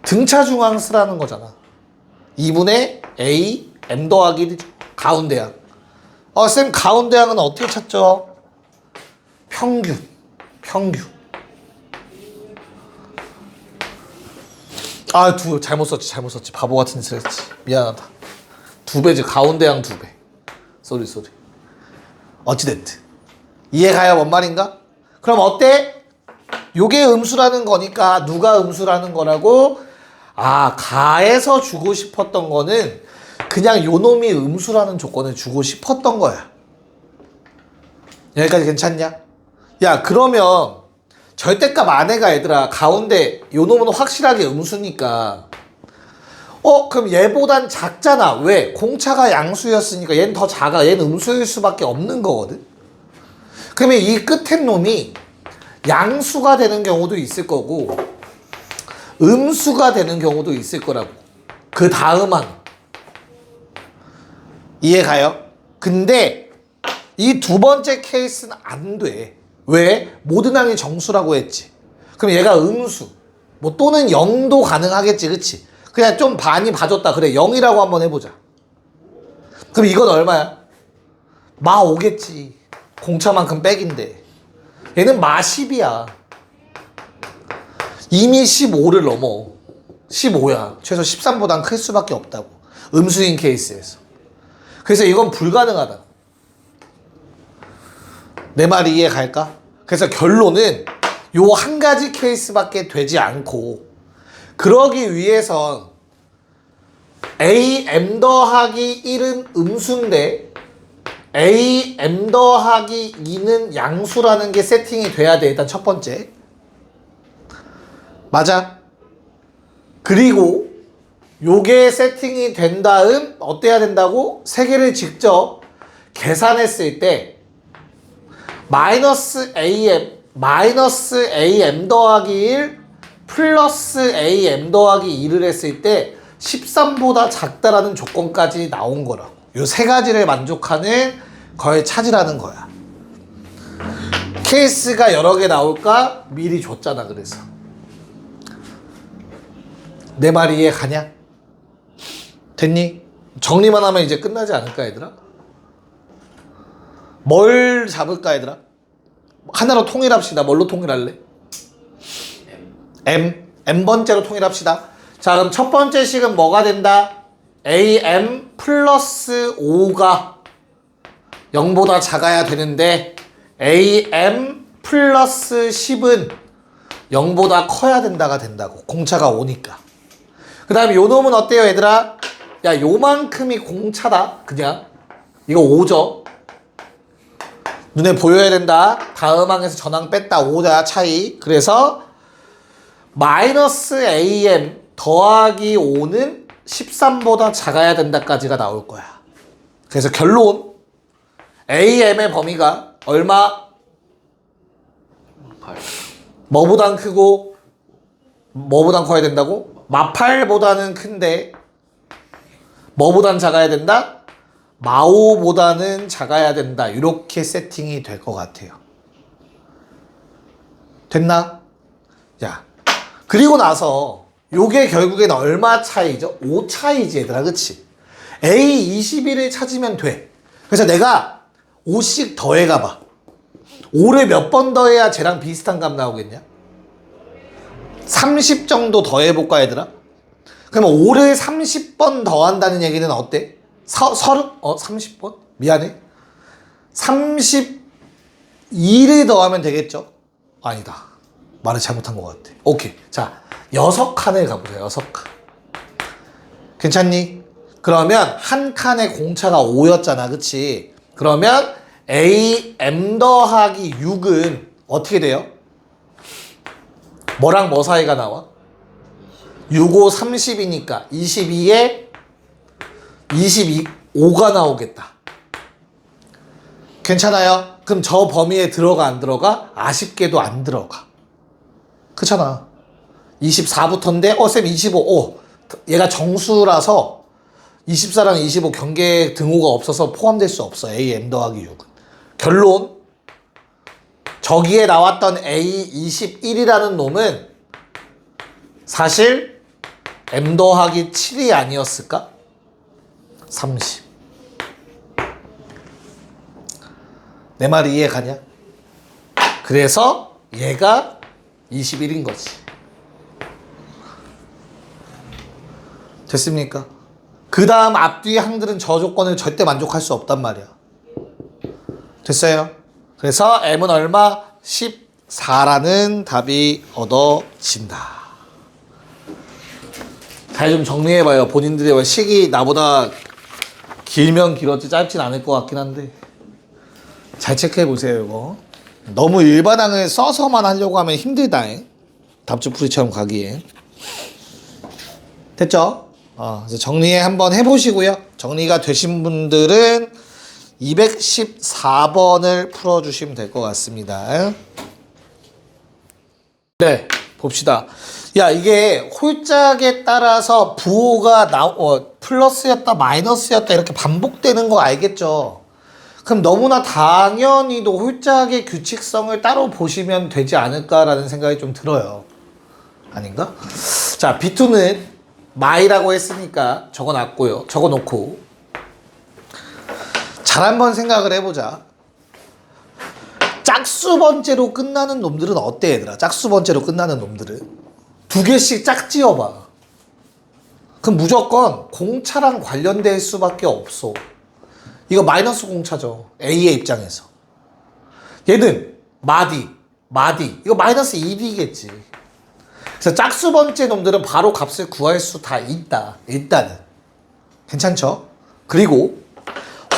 등차 중앙 쓰라는 거잖아. 2분의 A M 더하기 1이죠. 가운데항. 쌤 가운데항은 어떻게 찾죠? 평균. 잘못 썼지. 바보 같은 짓을 했지. 미안하다. 2배지. 가운데항 2배. 쏘리. 어찌됐든. 이해가요? 뭔 말인가? 그럼 어때? 요게 음수라는 거니까 누가 음수라는 거라고? 가에서 주고 싶었던 거는 그냥 요 놈이 음수라는 조건을 주고 싶었던 거야. 여기까지 괜찮냐? 야, 그러면 절대값 안에가 얘들아 가운데 요 놈은 확실하게 음수니까 그럼 얘보단 작잖아. 왜? 공차가 양수였으니까 얘는 더 작아. 얘는 음수일 수밖에 없는 거거든. 그러면 이 끝에 놈이 양수가 되는 경우도 있을 거고 음수가 되는 경우도 있을 거라고. 그 다음은 이해가요? 근데 이 두 번째 케이스는 안 돼. 왜? 모든 항이 정수라고 했지. 그럼 얘가 음수 뭐 또는 0도 가능하겠지. 그치? 그냥 좀 많이 봐줬다. 그래 0이라고 한번 해보자. 그럼 이건 얼마야? 마 5겠지. 공차만큼 백인데 얘는 마 10이야. 이미 15를 넘어. 15야. 최소 13보단 클 수밖에 없다고. 음수인 케이스에서. 그래서 이건 불가능하다. 내 말이 이해 갈까? 그래서 결론은 요 한 가지 케이스밖에 되지 않고 그러기 위해선 AM 더하기 1은 음수인데 AM 더하기 2는 양수라는 게 세팅이 돼야 돼. 일단 첫 번째. 맞아. 그리고 요게 세팅이 된 다음 어때야 된다고? 세 개를 직접 계산했을 때 마이너스 AM 더하기 1 플러스 AM 더하기 2를 했을 때 13보다 작다라는 조건까지 나온 거라고. 요 세 가지를 만족하는 걸 찾으라는 거야. 케이스가 여러 개 나올까? 미리 줬잖아. 그래서 내 말이 이해 가냐? 됐니? 정리만 하면 이제 끝나지 않을까 얘들아? 뭘 잡을까 얘들아? 하나로 통일합시다. 뭘로 통일할래? M번째로 통일합시다. 자, 그럼 첫 번째 식은 뭐가 된다? AM 플러스 5가 0보다 작아야 되는데 AM 플러스 10은 0보다 커야 된다가 된다고. 공차가 5니까. 그 다음에 요 놈은 어때요 얘들아? 야, 요만큼이 공차다. 그냥 이거 5죠. 눈에 보여야 된다. 다음 항에서 전항 뺐다. 5다 차이. 그래서 마이너스 AM 더하기 5는 13보다 작아야 된다까지가 나올 거야. 그래서 결론 AM의 범위가 얼마? 8. 뭐보단 크고 뭐보단 커야 된다고? 마8보다는 큰데 뭐보단 작아야 된다? 마5보다는 작아야 된다. 이렇게 세팅이 될 것 같아요. 됐나? 야, 그리고 나서 요게 결국엔 얼마 차이죠? 5 차이지 얘들아. 그치? A21을 찾으면 돼. 그래서 내가 5씩 더해가봐. 5를 몇 번 더해야 쟤랑 비슷한 값 나오겠냐? 30 정도 더해볼까 얘들아? 그러면 5를 30번 더한다는 얘기는 어때? 30번? 미안해. 32를 더하면 되겠죠? 아니다. 말을 잘못한 것 같아. 오케이. 자, 6칸을 가보자. 6칸. 괜찮니? 그러면 한 칸의 공차가 5였잖아. 그치? 그러면 AM 더하기 6은 어떻게 돼요? 뭐랑 뭐 사이가 나와? 6, 5, 30이니까 22에 25가 나오겠다. 괜찮아요? 그럼 저 범위에 들어가 안 들어가? 아쉽게도 안 들어가. 그렇잖아. 24부터인데 쌤 25. 얘가 정수라서 24랑 25 경계 등호가 없어서 포함될 수 없어. A M 더하기 6은. 결론. 저기에 나왔던 A 21이라는 놈은 사실 M 더하기 7이 아니었을까? 30. 내 말이 이해가냐? 그래서 얘가 21인 거지. 됐습니까? 그 다음 앞뒤 항들은 저 조건을 절대 만족할 수 없단 말이야. 됐어요? 그래서 M은 얼마? 14라는 답이 얻어진다. 잘 좀 정리해봐요. 본인들의 식이 나보다 길면 길었지 짧진 않을 것 같긴 한데 잘 체크해보세요. 이거 너무 일반항을 써서만 하려고 하면 힘들다잉. 답주풀이처럼 가기에. 됐죠? 그래서 정리 한번 해보시고요. 정리가 되신 분들은 214번을 풀어주시면 될 것 같습니다. 네, 봅시다. 야, 이게 홀짝에 따라서 부호가 플러스였다 마이너스였다 이렇게 반복되는 거 알겠죠? 그럼 너무나 당연히도 홀짝의 규칙성을 따로 보시면 되지 않을까라는 생각이 좀 들어요. 아닌가? 자, B2는 마이라고 했으니까 적어놨고요. 적어놓고 잘 한번 생각을 해보자. 짝수 번째로 끝나는 놈들은 어때 얘들아? 짝수 번째로 끝나는 놈들은 두 개씩 짝지어봐. 그럼 무조건 공차랑 관련될 수밖에 없어. 이거 마이너스 공차죠. A의 입장에서. 얘는 마디 이거 마이너스 1이겠지. 그래서 짝수 번째 놈들은 바로 값을 구할 수 다 있다. 일단은 괜찮죠? 그리고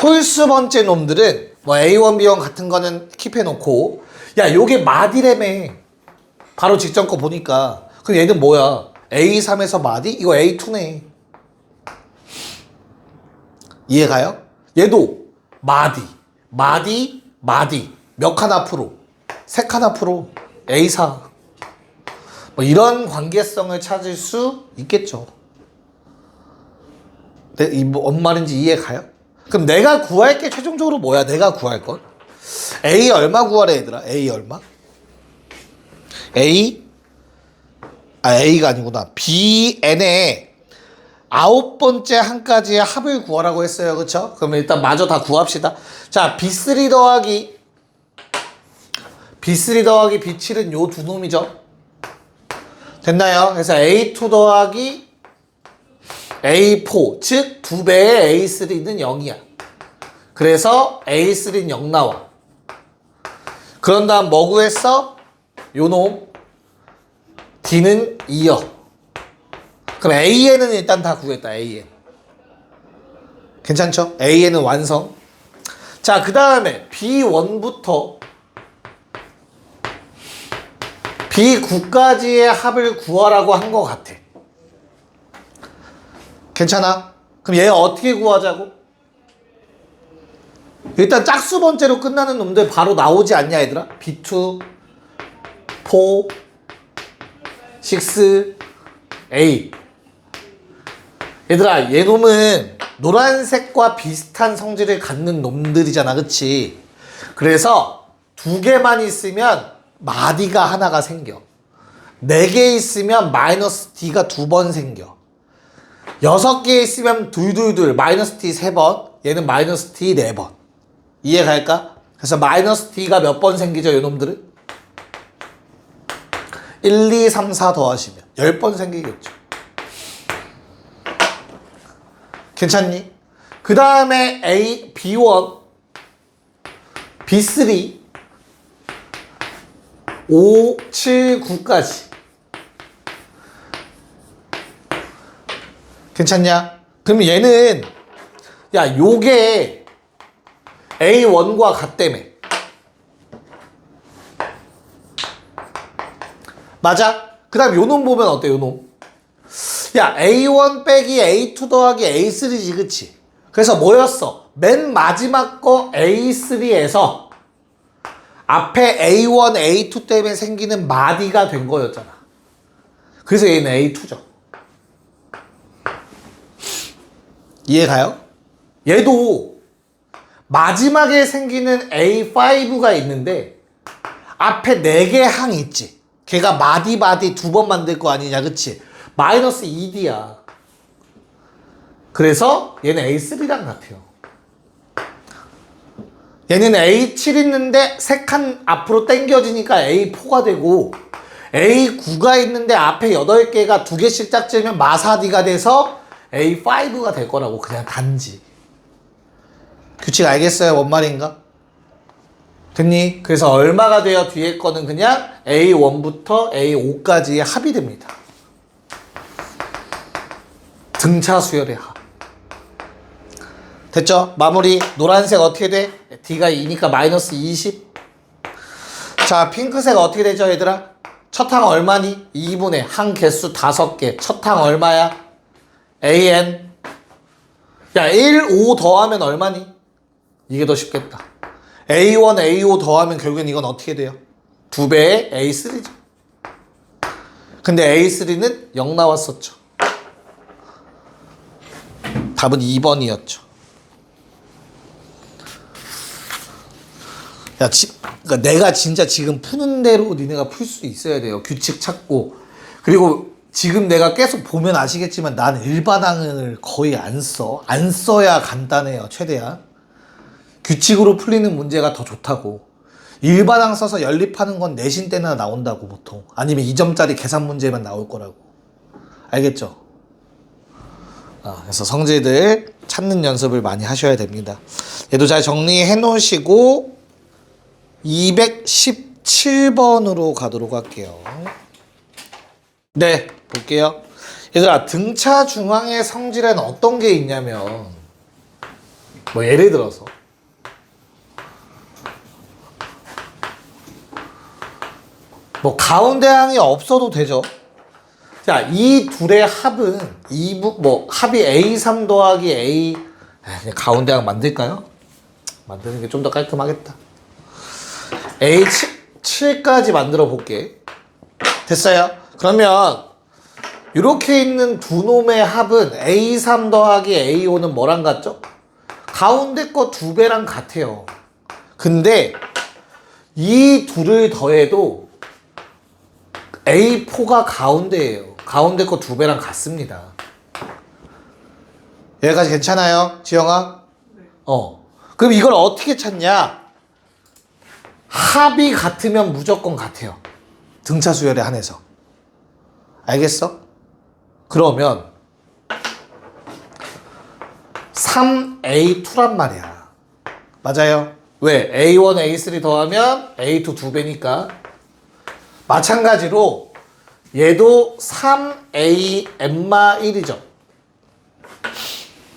홀수 번째 놈들은 뭐 A1, B1 같은 거는 킵해놓고 야 요게 마디래매. 바로 직전 거 보니까 그럼 얘는 뭐야? A3에서 마디? 이거 A2네. 이해가요? 얘도 마디 몇 칸 앞으로? 3칸 앞으로 A4. 뭐 이런 관계성을 찾을 수 있겠죠. 뭔 말인지 이해가요? 그럼 내가 구할 게 최종적으로 뭐야? 내가 구할 건? A 얼마 구하래 얘들아? A 얼마? A가 아니구나. BN의 9번째 한까지의 합을 구하라고 했어요. 그쵸? 그럼 일단 마저 다 구합시다. 자, B3 더하기 B7은 요 두 놈이죠. 됐나요? 그래서 A2 더하기 A4 즉 2배의 A3는 0이야. 그래서 A3는 0 나와. 그런 다음 뭐 구했어? 요놈 D는 2여. 그럼 AN은 일단 다 구했다. AN 괜찮죠? AN은 완성. 자, 그 다음에 B1부터 B9까지의 합을 구하라고 한 것 같아. 괜찮아? 그럼 얘 어떻게 구하자고? 일단 짝수 번째로 끝나는 놈들 바로 나오지 않냐 얘들아? B2, 4, 6, 8. 얘들아 얘 놈은 노란색과 비슷한 성질을 갖는 놈들이잖아. 그치? 그래서 두 개만 있으면 마디가 하나가 생겨. 4개 있으면 마이너스 D가 2번 생겨. 6개 있으면 둘둘둘 마이너스 D 3번, 얘는 마이너스 D 4번. 이해갈까? 그래서 마이너스 D가 몇 번 생기죠, 요놈들은? 1, 2, 3, 4 더하시면 10번 생기겠죠. 괜찮니? 그 다음에 A, B1, B3, 5, 7, 9까지. 괜찮냐? 그럼 얘는 야 요게 A1과 같다며. 맞아? 그 다음 요놈 보면 어때 요놈? 야 A1 빼기 A2 더하기 A3지 그치? 그래서 뭐였어? 맨 마지막 거 A3에서 앞에 A1, A2 때문에 생기는 마디가 된 거였잖아. 그래서 얘는 A2죠. 이해가요? 얘도 마지막에 생기는 A5가 있는데 앞에 4개 항 있지. 걔가 마디 두 번 만들 거 아니냐, 그치? 마이너스 2D야. 그래서 얘는 A3랑 같아요. 얘는 A7 있는데 3칸 앞으로 당겨지니까 A4가 되고 A9가 있는데 앞에 8개가 2개씩 짝지으면 마사디가 돼서 A5가 될 거라고 그냥 단지. 규칙 알겠어요? 뭔 말인가? 됐니? 그래서 얼마가 돼요? 뒤에 거는 그냥 A1부터 A5까지의 합이 됩니다. 등차 수열의 합. 됐죠? 마무리. 노란색 어떻게 돼? D가 2니까 마이너스 20. 자, 핑크색 어떻게 되죠, 얘들아? 첫 항 얼마니? 2분의 항 개수 5개. 첫 항 얼마야? AN. 야, 1, 5 더하면 얼마니? 이게 더 쉽겠다. A1, A5 더하면 결국엔 이건 어떻게 돼요? 2배의 A3죠. 근데 A3는 0 나왔었죠. 답은 2번이었죠. 야, 그러니까 내가 진짜 지금 푸는 대로 니네가 풀 수 있어야 돼요. 규칙 찾고. 그리고 지금 내가 계속 보면 아시겠지만 난 일반항을 거의 안 써. 안 써야 간단해요, 최대한. 규칙으로 풀리는 문제가 더 좋다고. 일반항 써서 연립하는 건 내신 때나 나온다고, 보통. 아니면 2점짜리 계산 문제만 나올 거라고. 알겠죠? 그래서 성질들 찾는 연습을 많이 하셔야 됩니다. 얘도 잘 정리해 놓으시고 217번으로 가도록 할게요. 네, 볼게요. 얘들아, 등차 중앙의 성질에는 어떤 게 있냐면, 뭐 예를 들어서 뭐 가운데 항이 없어도 되죠. 자, 이 둘의 합은 합이 A3 더하기 A, 그냥 가운데 항 만들까요? 만드는 게 좀 더 깔끔하겠다. A7까지 만들어 볼게. 됐어요? 그러면 이렇게 있는 두 놈의 합은 A3 더하기 A5는 뭐랑 같죠? 가운데 거 2배랑 같아요. 근데 이 둘을 더해도 A4가 가운데예요. 가운데 거 2배랑 같습니다. 여기까지 괜찮아요? 지영아? 네. 그럼 이걸 어떻게 찾냐? 합이 같으면 무조건 같아요. 등차 수열에 한해서. 알겠어? 그러면 3A2란 말이야. 맞아요? 왜? A1, A3 더하면 A2 2배니까. 마찬가지로 얘도 3AM1이죠.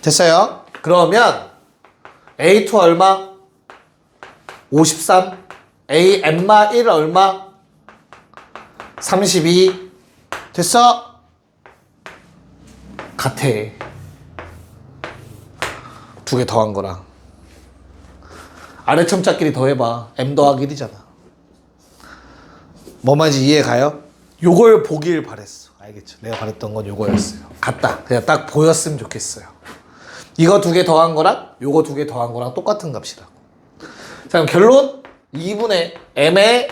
됐어요? 그러면 A2 얼마? 53. AM1 얼마? 32. 됐어? 같아. 2개 더한 거랑. 아래 첨자끼리 더해봐. M 더하기 1이잖아. 뭐 말인지 이해 가요? 요걸 보길 바랬어. 알겠죠? 내가 바랬던 건 요거였어요. 같다. 그냥 딱 보였으면 좋겠어요. 이거 2개 더한 거랑 요거 2개 더한 거랑 똑같은 값이라고. 자, 그럼 결론 2분의 M의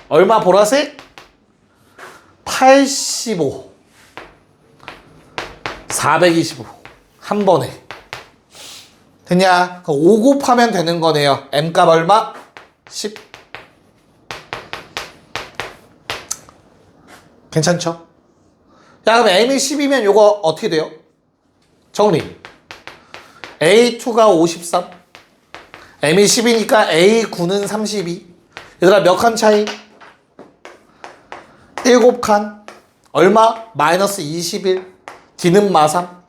얼마 보라색? 85 425 한 번에 됐냐? 5 곱하면 되는 거네요. M값 얼마? 10. 괜찮죠? 야, 그럼 M이 10이면 요거 어떻게 돼요? 정리. A2가 53. M이 10이니까 A9는 32. 얘들아, 몇 칸 차이? 7칸. 얼마? 마이너스 21. D는 마3.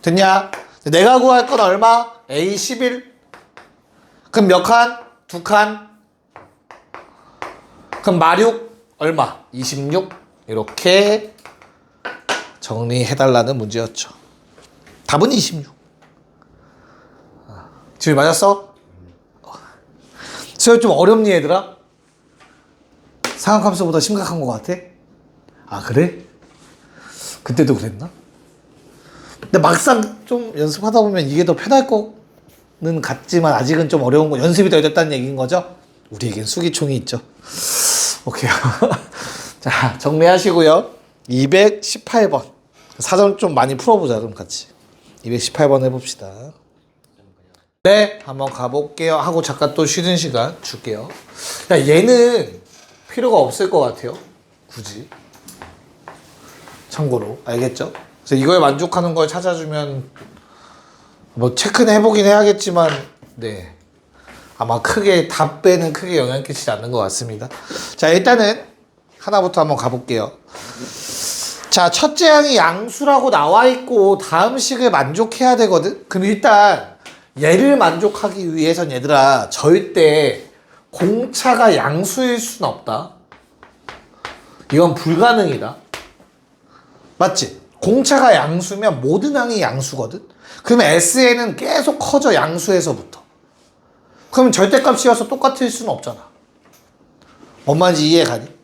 됐냐? 내가 구할 건 얼마? A11. 그럼 몇 칸? 2칸. 그럼 마6 얼마? 26. 이렇게 정리해달라는 문제였죠. 답은 26. 지금 맞았어? 수업 좀 어렵니, 얘들아? 상학함수보다 심각한 것 같아? 아 그래? 그때도 그랬나? 근데 막상 좀 연습하다 보면 이게 더 편할 거는 같지만 아직은 좀 어려운 거 연습이 덜 됐다는 얘기인 거죠? 우리에겐 수기총이 있죠. 오케이. 자 정리하시고요. 218번 사전 좀 많이 풀어보자 그럼 같이. 218번 해봅시다. 네 한번 가볼게요 하고 잠깐 또 쉬는 시간 줄게요. 야 얘는 필요가 없을 것 같아요. 굳이. 참고로 알겠죠? 그래서 이거에 만족하는 걸 찾아주면 뭐 체크는 해보긴 해야겠지만 네 아마 크게 답배는 크게 영향 끼치지 않는 것 같습니다. 자 일단은 하나부터 한번 가볼게요. 자 첫째 항이 양수라고 나와 있고 다음 식을 만족해야 되거든. 그럼 일단 얘를 만족하기 위해선 얘들아 절대 공차가 양수일 순 없다. 이건 불가능이다. 맞지? 공차가 양수면 모든 항이 양수거든? 그러면 SN은 계속 커져, 양수에서부터. 그러면 절대값이어서 똑같을 수는 없잖아. 뭔 말인지 이해가니?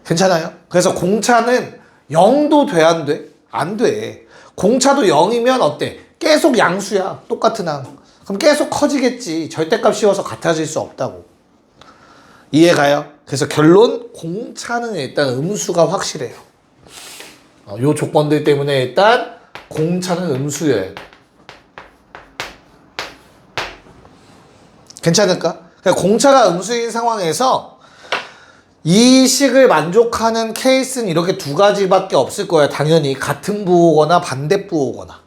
괜찮아요? 그래서 공차는 0도 돼, 안 돼? 안 돼. 공차도 0이면 어때? 계속 양수야. 똑같은 항. 그럼 계속 커지겠지. 절대값 씌워서 같아질 수 없다고. 이해가요? 그래서 결론, 공차는 일단 음수가 확실해요. 요 조건들 때문에 일단 공차는 음수여야 돼. 괜찮을까? 그러니까 공차가 음수인 상황에서 이 식을 만족하는 케이스는 이렇게 두 가지밖에 없을 거야. 당연히 같은 부호거나 반대 부호거나.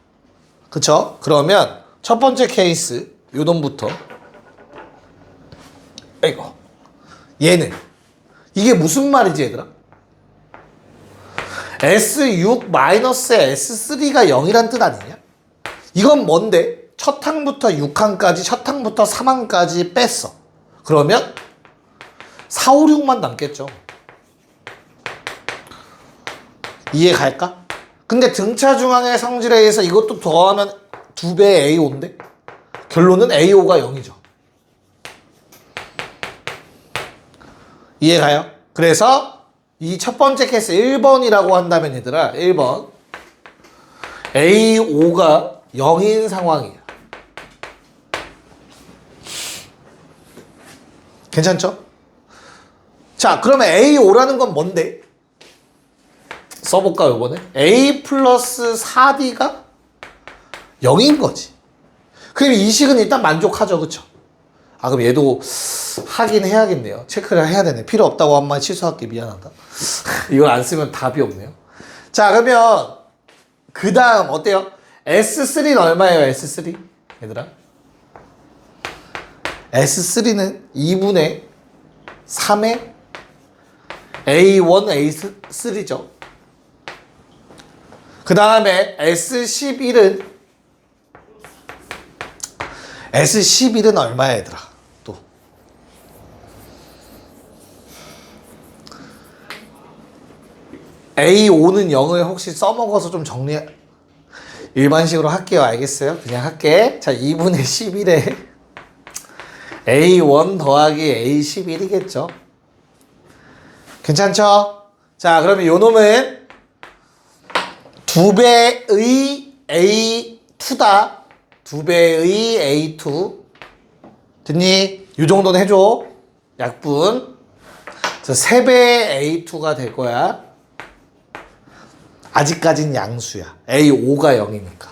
그쵸? 그러면 첫 번째 케이스 요 놈부터 이거 얘는 이게 무슨 말이지 얘들아? S6 마이너스 S3가 0이란 뜻 아니냐? 이건 뭔데? 첫 항부터 6항까지 첫 항부터 3항까지 뺐어. 그러면 4, 5, 6만 남겠죠. 이해 갈까? 근데 등차 중앙의 성질에 의해서 이것도 더하면 2배의 A5인데 결론은 A5가 0이죠. 이해 가요? 그래서 이 첫 번째 케이스 1번이라고 한다면 얘들아 1번 A5가 0인 상황이야. 괜찮죠? 자 그러면 A5라는 건 뭔데? 써볼까 요번에? A 플러스 4B가 0인 거지. 그럼 이 식은 일단 만족하죠. 그쵸? 아 그럼 얘도 하긴 해야겠네요. 체크를 해야 되네. 필요 없다고 한 말 취소할게. 미안하다. 이걸 안 쓰면 답이 없네요. 자 그러면 그 다음 어때요? S3는 얼마예요? S3 얘들아 S3는 2분의 3의 A1, A3죠. 그 다음에 S11은 얼마야 얘들아? 또 A5는 0을 혹시 써먹어서 좀 일반식으로 할게요. 알겠어요? 그냥 할게. 자 2분의 11에 A1 더하기 A11이겠죠? 괜찮죠? 자 그러면 요 놈은 2배의 A2다. 2배의 A2 됐니? 이 정도는 해줘. 약분. 그래서 3배의 A2가 될 거야. 아직까진 양수야. A5가 0이니까.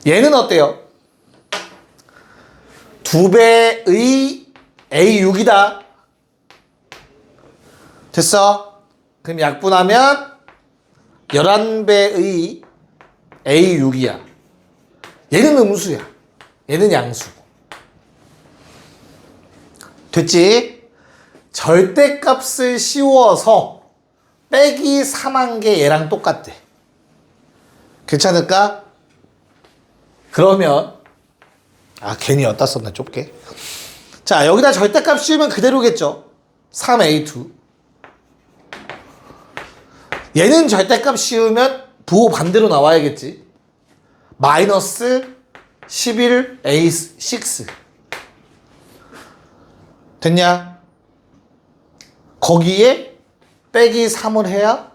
얘는 어때요? 2배의 A6이다. 됐어? 그럼 약분하면 11배의 A6이야. 얘는 음수야. 얘는 양수고. 됐지? 절대값을 씌워서 빼기 3한 게 얘랑 똑같대. 괜찮을까? 그러면 괜히 어디다 썼네 좁게. 자 여기다 절대값 씌우면 그대로겠죠. 3A2 얘는 절대값 씌우면 부호 반대로 나와야겠지. 마이너스 11A6 됐냐? 거기에 빼기 3을 해야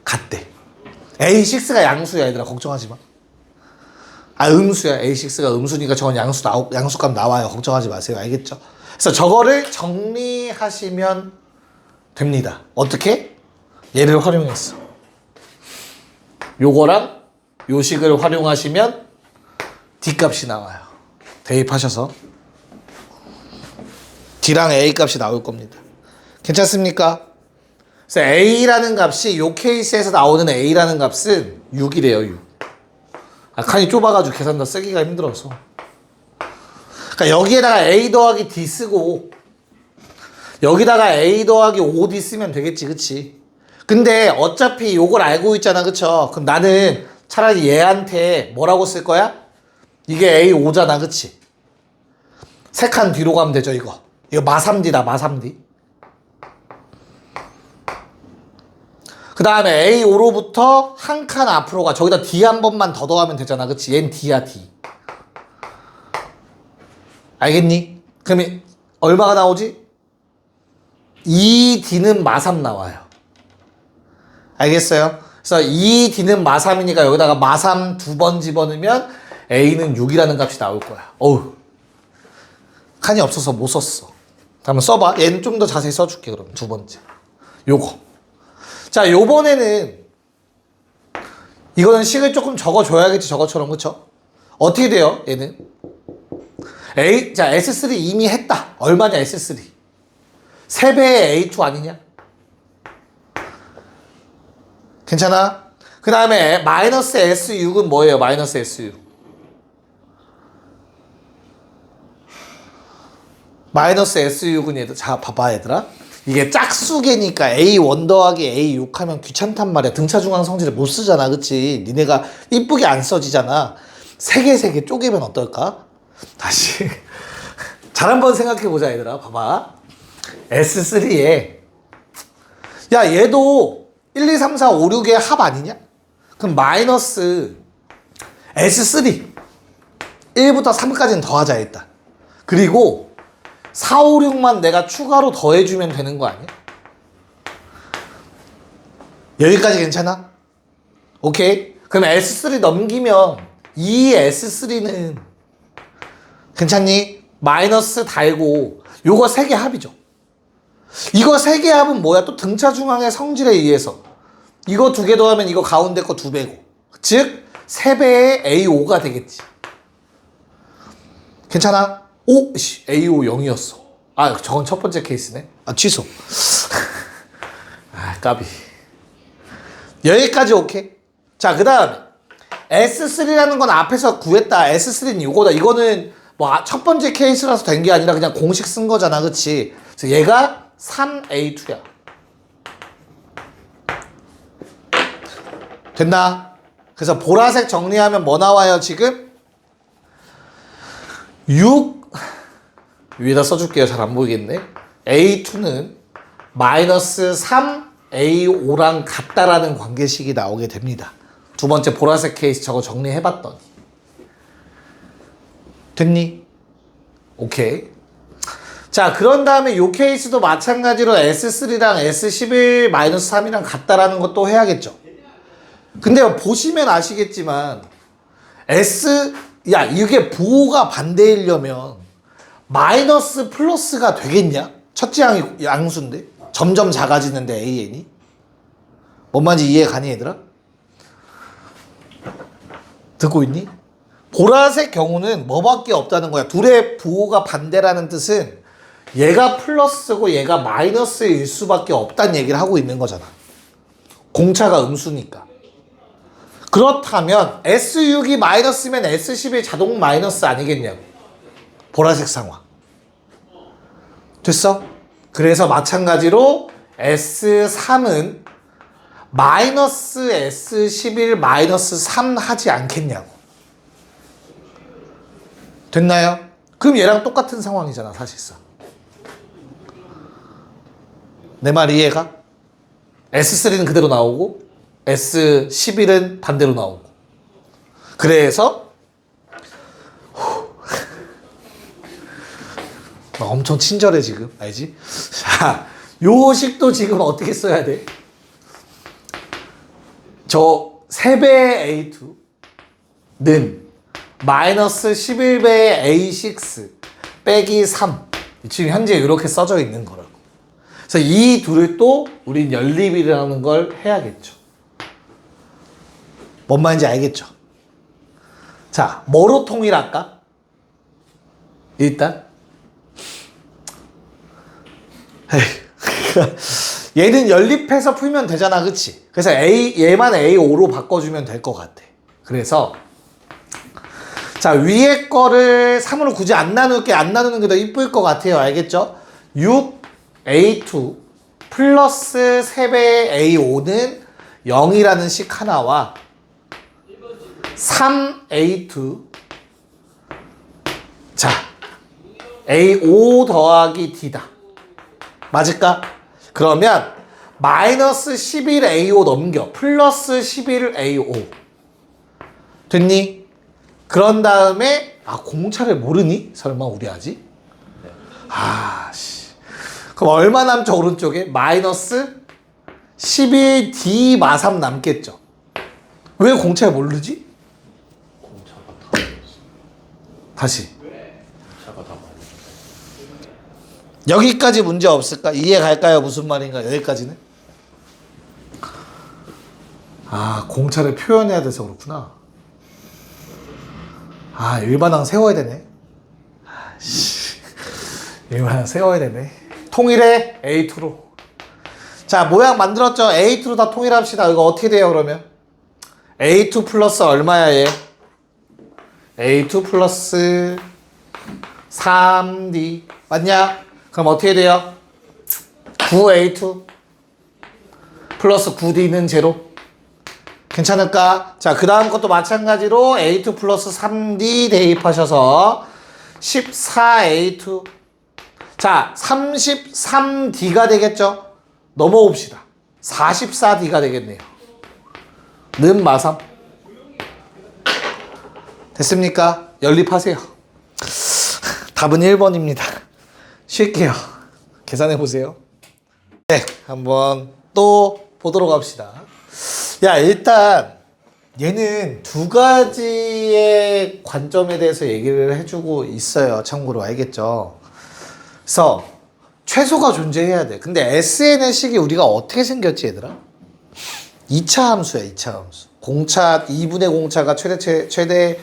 같대. A6가 양수야 얘들아. 걱정하지 마. 음수야. A6가 음수니까 저건 양수값 나와요. 걱정하지 마세요. 알겠죠? 그래서 저거를 정리하시면 됩니다. 어떻게? 얘를 활용했어. 요거랑 요 식을 활용하시면 D값이 나와요. 대입하셔서 D랑 A 값이 나올 겁니다. 괜찮습니까? 그래서 A라는 값이 요 케이스에서 나오는 A라는 값은 6이래요. 6. 칸이 좁아가지고 계산 더 쓰기가 힘들어서. 그러니까 여기에다가 A 더하기 D 쓰고 여기다가 A 더하기 5D 쓰면 되겠지, 그치? 근데 어차피 요걸 알고 있잖아, 그쵸? 그럼 나는 차라리 얘한테 뭐라고 쓸 거야? 이게 A5잖아, 그치? 3칸 뒤로 가면 되죠, 이거. 이거 마3D다, 마3D. 그 다음에 A5로부터 한 칸 앞으로 가. 저기다 D 한 번만 더 더하면 되잖아, 그치? 얜 D야, D. 알겠니? 그럼 얼마가 나오지? 2D는 마3 나와요. 알겠어요? 그래서 2D는 마3이니까 여기다가 마3 두 번 집어넣으면 A는 6이라는 값이 나올 거야. 어우. 칸이 없어서 못 썼어. 한번 써봐. 얘는 좀 더 자세히 써줄게, 그럼. 두 번째. 요거. 자, 요번에는 이거는 식을 조금 적어줘야겠지, 저것처럼. 그쵸? 어떻게 돼요, 얘는? 자, S3 이미 했다. 얼마냐, S3? 3배의 A2 아니냐? 괜찮아? 그 다음에 마이너스 S6은 뭐예요? 마이너스 S6. 마이너스 S6은 얘들, 자, 봐봐, 얘들아. 이게 짝수개니까 A1 더하기 A6 하면 귀찮단 말이야. 등차중앙 성질을 못 쓰잖아, 그치? 니네가 이쁘게 안 써지잖아. 3개 쪼개면 어떨까? 다시. 잘 한번 생각해보자, 얘들아. 봐봐. S3에 야, 얘도 1, 2, 3, 4, 5, 6의 합 아니냐? 그럼 마이너스 S3 1부터 3까지는 더하자, 일단. 그리고 4, 5, 6만 내가 추가로 더해주면 되는 거 아니야? 여기까지 괜찮아? 오케이? 그럼 S3 넘기면 이 S3는 괜찮니? 마이너스 달고 요거 3개 합이죠. 이거 3개 합은 뭐야? 또 등차 중앙의 성질에 의해서 이거 2개 더하면 이거 가운데 거 2배고, 즉 3배의 A5가 되겠지. 괜찮아? 오! A5 0이었어. 아, 저건 첫 번째 케이스네. 아, 취소. 아, 까비. 여기까지 오케이. 자, 그 다음에 S3라는 건 앞에서 구했다. S3는 이거다. 이거는 뭐 첫 번째 케이스라서 된 게 아니라 그냥 공식 쓴 거잖아, 그치? 그래서 얘가 3A2야. 됐나? 그래서 보라색 정리하면 뭐 나와요, 지금? 6 위에다 써줄게요. 잘 안 보이겠네. A2는 마이너스 3A5랑 같다라는 관계식이 나오게 됩니다. 두 번째 보라색 케이스 저거 정리해봤더니. 됐니? 오케이. 자, 그런 다음에 요 케이스도 마찬가지로 S3랑 S11-3이랑 같다라는 것도 해야겠죠. 근데 보시면 아시겠지만 야, 이게 부호가 반대이려면 마이너스 플러스가 되겠냐? 첫째 양수인데 점점 작아지는데 AN이 뭔 말인지 이해 가니, 얘들아? 듣고 있니? 보라색 경우는 뭐밖에 없다는 거야. 둘의 부호가 반대라는 뜻은 얘가 플러스고 얘가 마이너스일 수밖에 없다는 얘기를 하고 있는 거잖아. 공차가 음수니까. 그렇다면 S6이 마이너스면 S11 자동 마이너스 아니겠냐고. 보라색 상황. 됐어? 그래서 마찬가지로 S3은 마이너스 S11 마이너스 3 하지 않겠냐고. 됐나요? 그럼 얘랑 똑같은 상황이잖아, 사실상. 내 말 이해가? S3는 그대로 나오고 S11은 반대로 나오고. 그래서 나 엄청 친절해 지금, 알지? 자, 요 식도 지금 어떻게 써야 돼? 저 3배의 A2는 마이너스 11배의 A6 빼기 3. 지금 현재 이렇게 써져 있는 거라고. 그래서 이 둘을 또 우린 연립이라는 걸 해야겠죠. 뭔 말인지 알겠죠? 자, 뭐로 통일할까? 일단 얘는 연립해서 풀면 되잖아, 그치? 그래서 얘만 A5로 바꿔주면 될 것 같아. 그래서 자, 위에 거를 3으로 굳이 안 나눌게. 안 나누는 게 더 이쁠 것 같아요. 알겠죠? 6A2 플러스 3배의 A5는 0이라는 식 하나와 3A2 자, A5 더하기 D다. 맞을까? 그러면 마이너스 11A5 넘겨. 플러스 11A5 됐니? 그런 다음에 공차를 모르니? 설마 우리 아직? 씨. 그럼 얼마 남죠? 오른쪽에? 마이너스 11D 마3 남겠죠. 왜 공차를 모르지? 공차가 다 다시 공차가 다 여기까지 문제 없을까? 이해 갈까요? 무슨 말인가? 여기까지는? 공차를 표현해야 돼서 그렇구나. 일반항 세워야 되네. 일반항 세워야 되네. 통일해. A2로. 자, 모양 만들었죠? A2로 다 통일합시다. 이거 어떻게 돼요, 그러면? A2 플러스 얼마야, 얘? A2 플러스 3D. 맞냐? 그럼 어떻게 돼요? 9A2 플러스 9D는 제로. 괜찮을까? 자, 그 다음 것도 마찬가지로 A2 플러스 3D 대입하셔서 14A2 자, 33D가 되겠죠? 넘어옵시다. 44D가 되겠네요. 는 마3 됐습니까? 연립하세요. 답은 1번입니다. 쉴게요. 계산해보세요. 네, 한번 또 보도록 합시다. 야, 일단 얘는 두 가지의 관점에 대해서 얘기를 해주고 있어요. 참고로 알겠죠? 그래서 최소가 존재해야 돼. 근데 SN의 식이 우리가 어떻게 생겼지, 얘들아? 2차 함수야, 2차 함수. 공차, 2분의 공차가 최대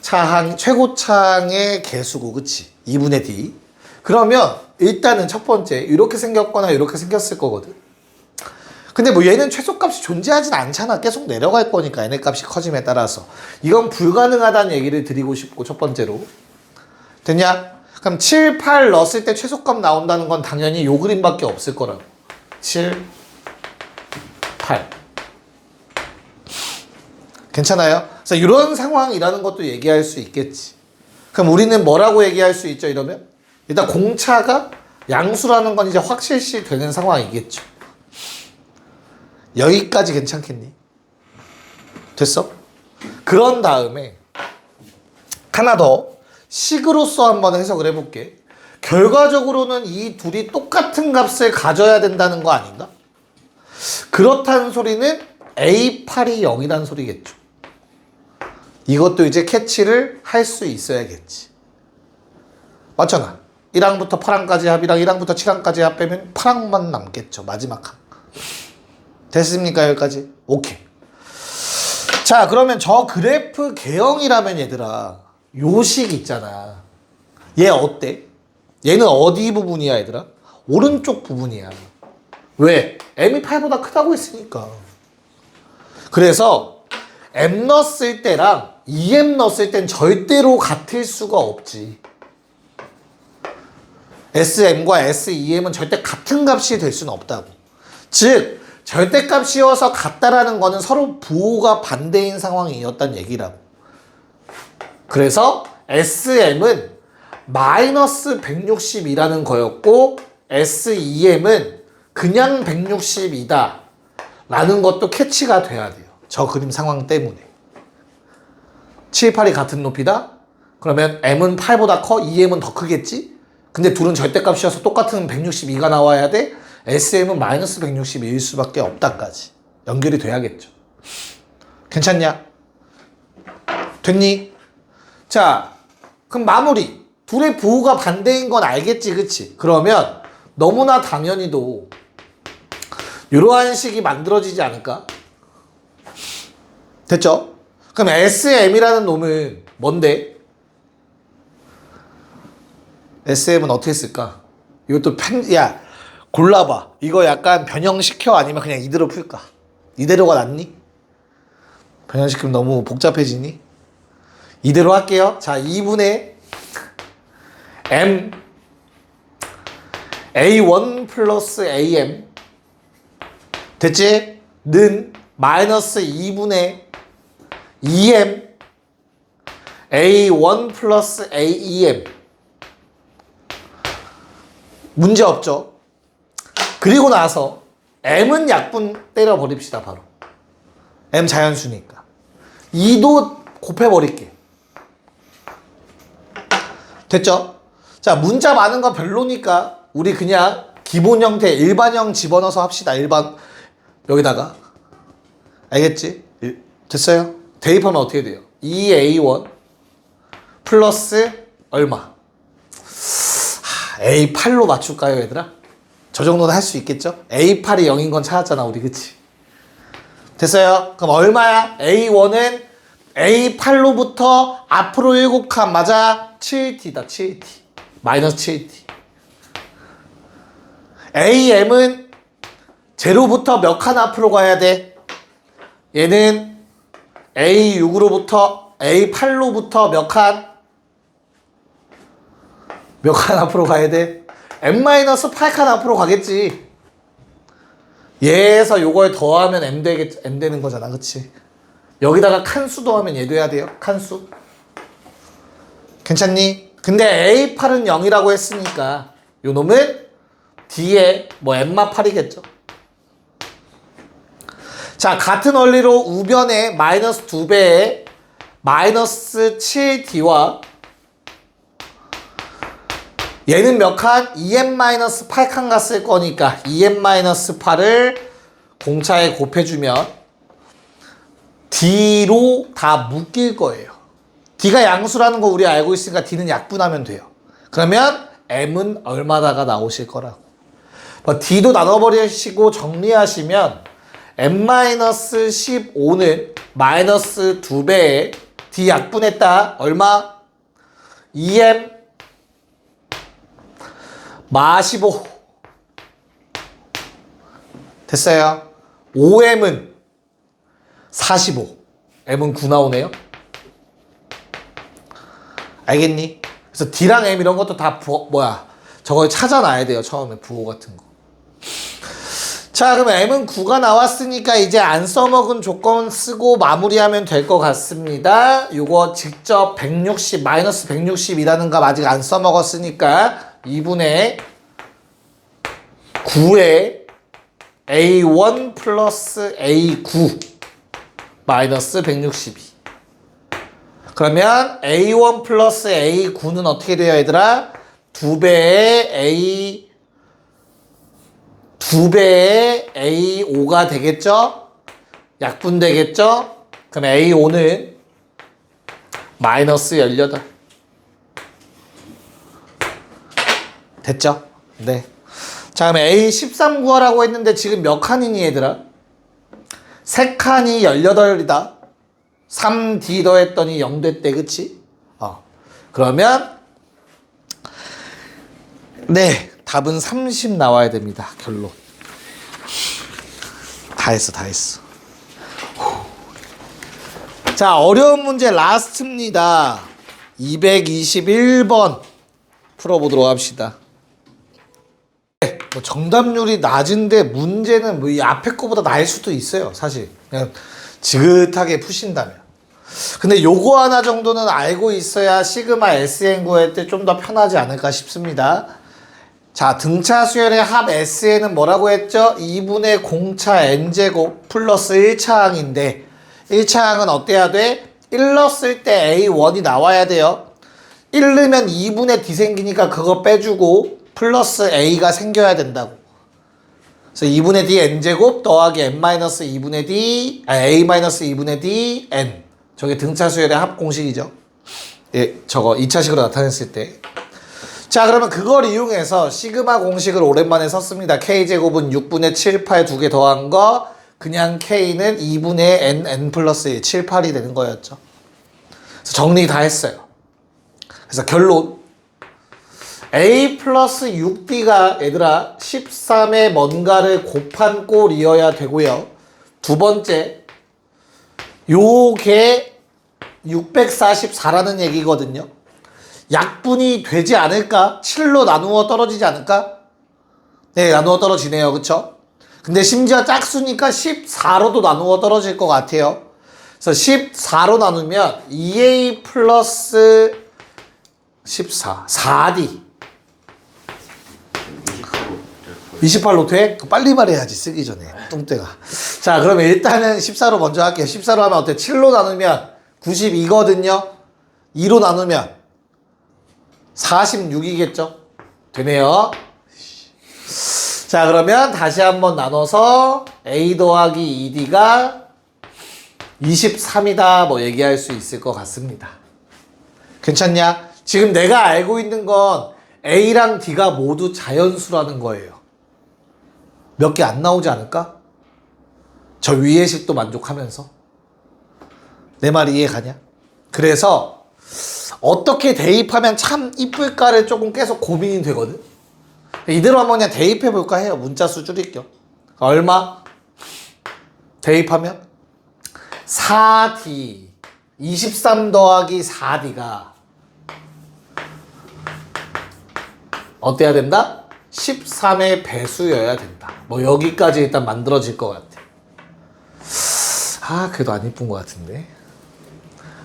차항, 최고차항의 개수고, 그치? 2분의 D. 그러면 일단은 첫 번째, 이렇게 생겼거나 이렇게 생겼을 거거든. 근데 뭐 얘는 최소값이 존재하진 않잖아. 계속 내려갈 거니까 n의 값이 커짐에 따라서. 이건 불가능하다는 얘기를 드리고 싶고, 첫 번째로. 됐냐? 그럼 7, 8 넣었을 때 최소값 나온다는 건 당연히 요 그림밖에 없을 거라고. 7, 8. 괜찮아요? 그래서 이런 상황이라는 것도 얘기할 수 있겠지. 그럼 우리는 뭐라고 얘기할 수 있죠, 이러면? 일단 공차가 양수라는 건 이제 확실시 되는 상황이겠죠. 여기까지 괜찮겠니? 됐어? 그런 다음에 하나 더 식으로서 한번 해석을 해볼게. 결과적으로는 이 둘이 똑같은 값을 가져야 된다는 거 아닌가? 그렇다는 소리는 A8이 0이라는 소리겠죠. 이것도 이제 캐치를 할 수 있어야겠지. 맞잖아. 1항부터 8항까지 합이랑 1항부터 7항까지 합 빼면 8항만 남겠죠. 마지막 항. 됐습니까? 여기까지? 오케이. 자, 그러면 저 그래프 개형이라면 얘들아, 요식 있잖아. 얘 어때? 얘는 어디 부분이야, 얘들아? 오른쪽 부분이야. 왜? m이 8보다 크다고 했으니까. 그래서 m 넣었을 때랑 2m 넣었을 땐 절대로 같을 수가 없지. sm과 s2m은 절대 같은 값이 될 수는 없다고. 즉 절대값이어서 같다라는 거는 서로 부호가 반대인 상황이었단 얘기라고. 그래서 sm은 마이너스 160이라는 거였고 s2m은 그냥 160이다 라는 것도 캐치가 돼야 돼요. 저 그림 상황 때문에. 7, 8이 같은 높이다? 그러면 m은 8보다 커? 2m은 더 크겠지? 근데 둘은 절대값이어서 똑같은 162가 나와야 돼? SM은 마이너스 162일 수밖에 없다까지 연결이 돼야겠죠. 괜찮냐? 됐니? 자, 그럼 마무리. 둘의 부호가 반대인 건 알겠지, 그치? 그러면 너무나 당연히도 이러한 식이 만들어지지 않을까? 됐죠? 그럼 SM이라는 놈은 뭔데? SM은 어떻게 쓸까? 이것도 야, 골라봐. 이거 약간 변형시켜? 아니면 그냥 이대로 풀까? 이대로가 낫니? 변형시키면 너무 복잡해지니? 이대로 할게요. 자, 2분의 M A1 플러스 AM 됐지? 는 마이너스 2분의 2M A1 플러스 AEM 문제 없죠? 그리고 나서 M은 약분 때려버립시다. 바로 M 자연수니까 2도 곱해버릴게. 됐죠? 자, 문자 많은 거 별로니까 우리 그냥 기본 형태 일반형 집어넣어서 합시다. 일반 여기다가 알겠지? 됐어요? 대입하면 어떻게 돼요? 2A1 플러스 얼마? A8로 맞출까요, 얘들아? 저 정도는 할 수 있겠죠? A8이 0인 건 찾았잖아, 우리. 그치? 됐어요? 그럼 얼마야? A1은 A8로부터 앞으로 7칸 맞아? 7T다, 7T. 마이너스 7T. AM은 제로부터 몇 칸 앞으로 가야 돼? 얘는 A6으로부터 A8로부터 몇 칸? 몇 칸 앞으로 가야 돼? M-8칸 앞으로 가겠지. 얘에서 요걸 더하면 M 되는 거잖아. 그치? 여기다가 칸수 더하면 얘 돼야 돼요. 칸수. 괜찮니? 근데 A8은 0이라고 했으니까 요 놈은 D에 뭐 M-8이겠죠. 자, 같은 원리로 우변에 마이너스 2배에 마이너스 7D와 얘는 몇 칸? 2M-8칸 갔을 거니까 2M-8을 공차에 곱해주면 D로 다 묶일 거예요. D가 양수라는 거 우리 알고 있으니까 D는 약분하면 돼요. 그러면 M은 얼마다가 나오실 거라고. 뭐 D도 나눠버리시고 정리하시면 M-15는 마이너스 2배에 D 약분했다. 얼마? 2M 마 15 됐어요. 5M은 45 M은 9 나오네요. 알겠니? 그래서 D랑 M 이런 것도 다 저걸 찾아놔야 돼요. 처음에 부호 같은 거. 자, 그럼 M은 9가 나왔으니까 이제 안 써먹은 조건 쓰고 마무리하면 될 것 같습니다. 요거 직접 160 마이너스 160이라는 값 아직 안 써먹었으니까 2분의 9에 A1 플러스 A9 마이너스 162. 그러면 A1 플러스 A9는 어떻게 돼요, 얘들아? 2배의 A5가 되겠죠? 약분 되겠죠? 그럼 A5는 마이너스 18. 됐죠? 네. 자, 그럼 A13 구하라고 했는데 지금 몇 칸이니, 얘들아? 3칸이 18이다. 3D 더했더니 0 됐대, 그치? 그러면 네, 답은 30 나와야 됩니다. 결론. 다 했어. 자, 어려운 문제 라스트입니다. 221번 풀어보도록 합시다. 뭐 정답률이 낮은데 문제는 뭐 이 앞에 거보다 나을 수도 있어요. 사실 그냥 지긋하게 푸신다면. 근데 요거 하나 정도는 알고 있어야 시그마 SN 구할 때 좀 더 편하지 않을까 싶습니다. 자, 등차 수열의 합 SN은 뭐라고 했죠? 2분의 공차 N제곱 플러스 1차항인데 1차항은 어때야 돼? 1 넣었을 때 A1이 나와야 돼요. 1 넣으면 2분의 D 생기니까 그거 빼주고 플러스 A가 생겨야 된다고. 그래서 2분의 d n제곱 더하기 n-2분의 d, a-2분의 d n. 저게 등차 수열의 합 공식이죠. 예, 저거 2차식으로 나타냈을 때. 자, 그러면 그걸 이용해서 시그마 공식을 오랜만에 썼습니다. k제곱은 6분의 7, 8 두 개 더한 거, 그냥 k는 2분의 n 플러스 1, 7, 8이 되는 거였죠. 그래서 정리 다 했어요. 그래서 결론. a 플러스 6b가 얘들아 13에 뭔가를 곱한 꼴이어야 되고요. 두 번째, 요게 644라는 얘기거든요. 약분이 되지 않을까? 7로 나누어 떨어지지 않을까? 네, 나누어 떨어지네요. 그쵸? 근데 심지어 짝수니까 14로도 나누어 떨어질 것 같아요. 그래서 14로 나누면 2a 플러스 14, 4d. 28로 돼? 빨리 말해야지, 쓰기 전에. 뚱때가. 자, 그러면 일단은 14로 먼저 할게요. 14로 하면 어때? 7로 나누면 92거든요. 2로 나누면 46이겠죠? 되네요. 자, 그러면 다시 한번 나눠서 a 더하기 2d가 23이다 뭐 얘기할 수 있을 것 같습니다. 괜찮냐? 지금 내가 알고 있는 건 a랑 d가 모두 자연수라는 거예요. 몇 개 안 나오지 않을까? 저 위의 식도 만족하면서. 내 말이 이해가냐? 그래서 어떻게 대입하면 참 이쁠까를 조금 계속 고민이 되거든. 이대로 한번 그냥 대입해볼까 해요. 문자수 줄일 겸. 얼마? 대입하면 4d 23 더하기 4d가 어때야 된다? 13의 배수여야 된다. 뭐 여기까지 일단 만들어질 것 같아. 아, 그래도 안 이쁜 것 같은데.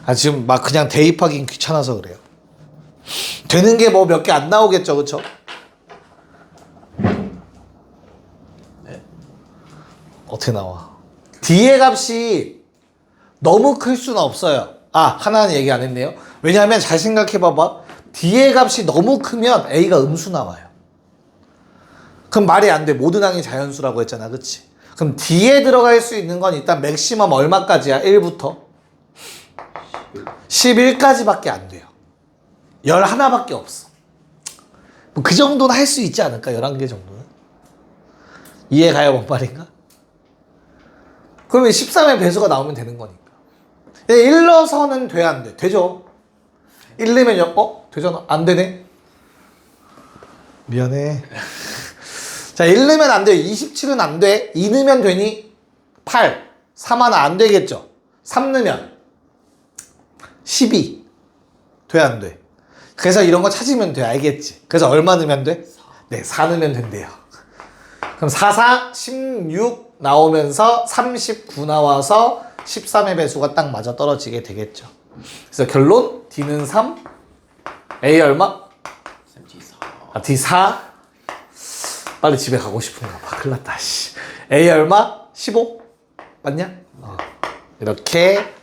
아, 지금 막 그냥 대입하긴 귀찮아서 그래요. 되는 게 뭐 몇 개 안 나오겠죠, 그쵸? 네. 어떻게 나와? D의 값이 너무 클 수는 없어요. 아, 하나는 얘기 안 했네요. 왜냐하면 잘 생각해봐봐. D의 값이 너무 크면 A가 음수 나와요. 그럼 말이 안 돼. 모든 항이 자연수라고 했잖아, 그치? 그럼 D에 들어갈 수 있는 건 일단 맥시멈 얼마까지야? 1부터 11까지밖에 안 돼요. 11밖에 없어. 뭐 그 정도는 할 수 있지 않을까? 11개 정도는. 이해가요, 뭔 말인가? 그러면 13의 배수가 나오면 되는 거니까. 1 넣어서는 돼, 안 돼? 되죠? 1 넣으면 되잖아. 안 되네? 미안해. 자, 1 넣으면 안 돼. 27은 안 돼. 2 넣으면 되니? 8. 3 하나 안 되겠죠? 3 넣으면 12. 돼, 안 돼? 그래서 이런 거 찾으면 돼. 알겠지? 그래서 얼마 넣으면 돼? 4. 네, 4 넣으면 된대요. 그럼 4, 4, 16 나오면서 39 나와서 13의 배수가 딱 맞아 떨어지게 되겠죠. 그래서 결론 D는 3, A 얼마? D4. 아, D4. 빨리 집에 가고 싶은가 봐. 큰일 났다. 씨. A 얼마? 15? 맞냐? 이렇게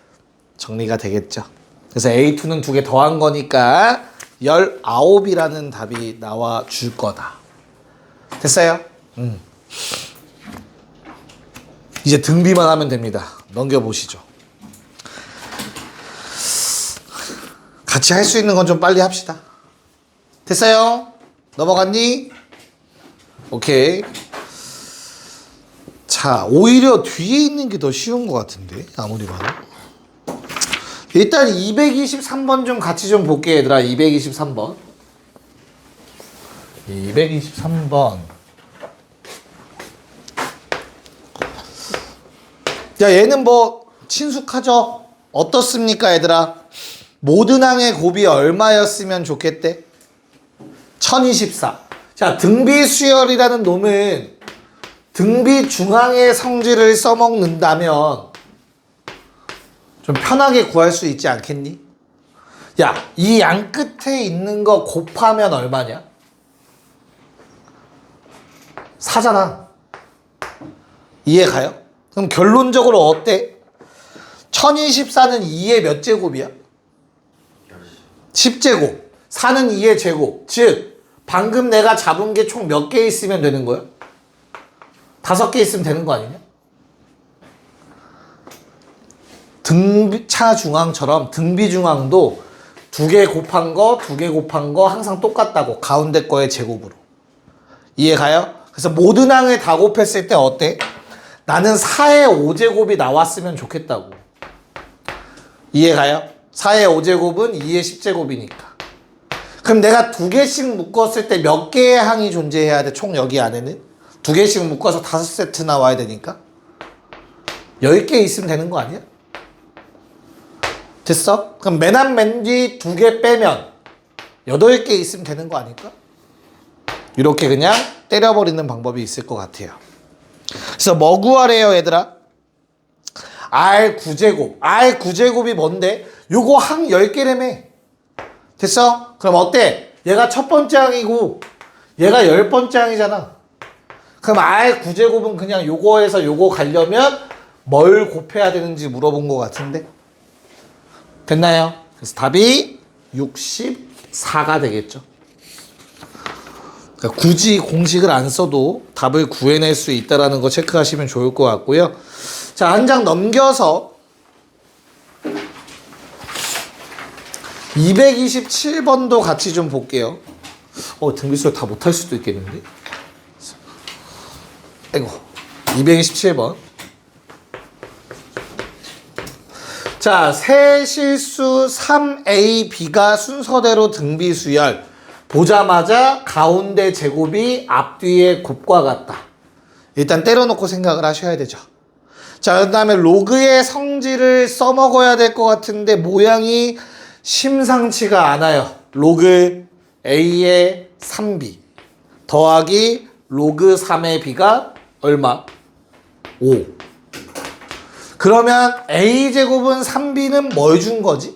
정리가 되겠죠. 그래서 A2는 2개 더한 거니까 19이라는 답이 나와 줄 거다. 됐어요? 이제 등비만 하면 됩니다. 넘겨보시죠. 같이 할 수 있는 건 좀 빨리 합시다. 됐어요? 넘어갔니? 오케이. 자, 오히려 뒤에 있는 게 더 쉬운 것 같은데, 아무리 봐도. 일단 223번 좀 같이 좀 볼게, 얘들아. 223번. 223번. 야, 얘는 뭐 친숙하죠? 어떻습니까, 얘들아? 모든 항의 곱이 얼마였으면 좋겠대? 1024. 자, 등비수열이라는 놈은 등비 중항의 성질을 써먹는다면 좀 편하게 구할 수 있지 않겠니? 야, 이 양 끝에 있는 거 곱하면 얼마냐? 4잖아. 이해가요? 그럼 결론적으로 어때? 1024는 2의 몇 제곱이야? 10제곱. 4는 2의 제곱. 즉 방금 내가 잡은 게 총 몇 개 있으면 되는 거야? 5개 있으면 되는 거 아니냐? 차 중앙처럼 등비 중앙도 2개 곱한 거, 2개 곱한 거 항상 똑같다고. 가운데 거의 제곱으로. 이해가요? 그래서 모든 항을 다 곱했을 때 어때? 나는 4의 5제곱이 나왔으면 좋겠다고. 이해가요? 4의 5제곱은 2의 10제곱이니까. 그럼 내가 2개씩 묶었을 때 몇 개의 항이 존재해야 돼? 총 여기 안에는? 2개씩 묶어서 5세트 나와야 되니까? 10개 있으면 되는 거 아니야? 됐어? 그럼 맨 앞 맨 뒤 2개 빼면 8개 있으면 되는 거 아닐까? 이렇게 그냥 때려버리는 방법이 있을 것 같아요. 그래서 뭐 구하래요, 얘들아? R9제곱. R9제곱이 뭔데? 요거 항 10개라며. 됐어? 그럼 어때? 얘가 첫 번째 항이고 얘가 10번째 항이잖아. 그럼 R9제곱은 그냥 요거에서 요거 가려면 뭘 곱해야 되는지 물어본 것 같은데? 됐나요? 그래서 답이 64가 되겠죠. 그러니까 굳이 공식을 안 써도 답을 구해낼 수 있다는 거 체크하시면 좋을 것 같고요. 자, 한 장 넘겨서 227번도 같이 좀 볼게요. 등비수를 다 못할 수도 있겠는데? 아이고, 227번. 자, 세실수 3a, b가 순서대로 등비수열. 보자마자 가운데 제곱이 앞뒤의 곱과 같다. 일단 때려놓고 생각을 하셔야 되죠. 자, 그 다음에 로그의 성질을 써먹어야 될 것 같은데 모양이 심상치가 않아요. 로그 a의 3b 더하기 로그 3의 b가 얼마? 5. 그러면 a제곱은 3b는 뭘 준 거지?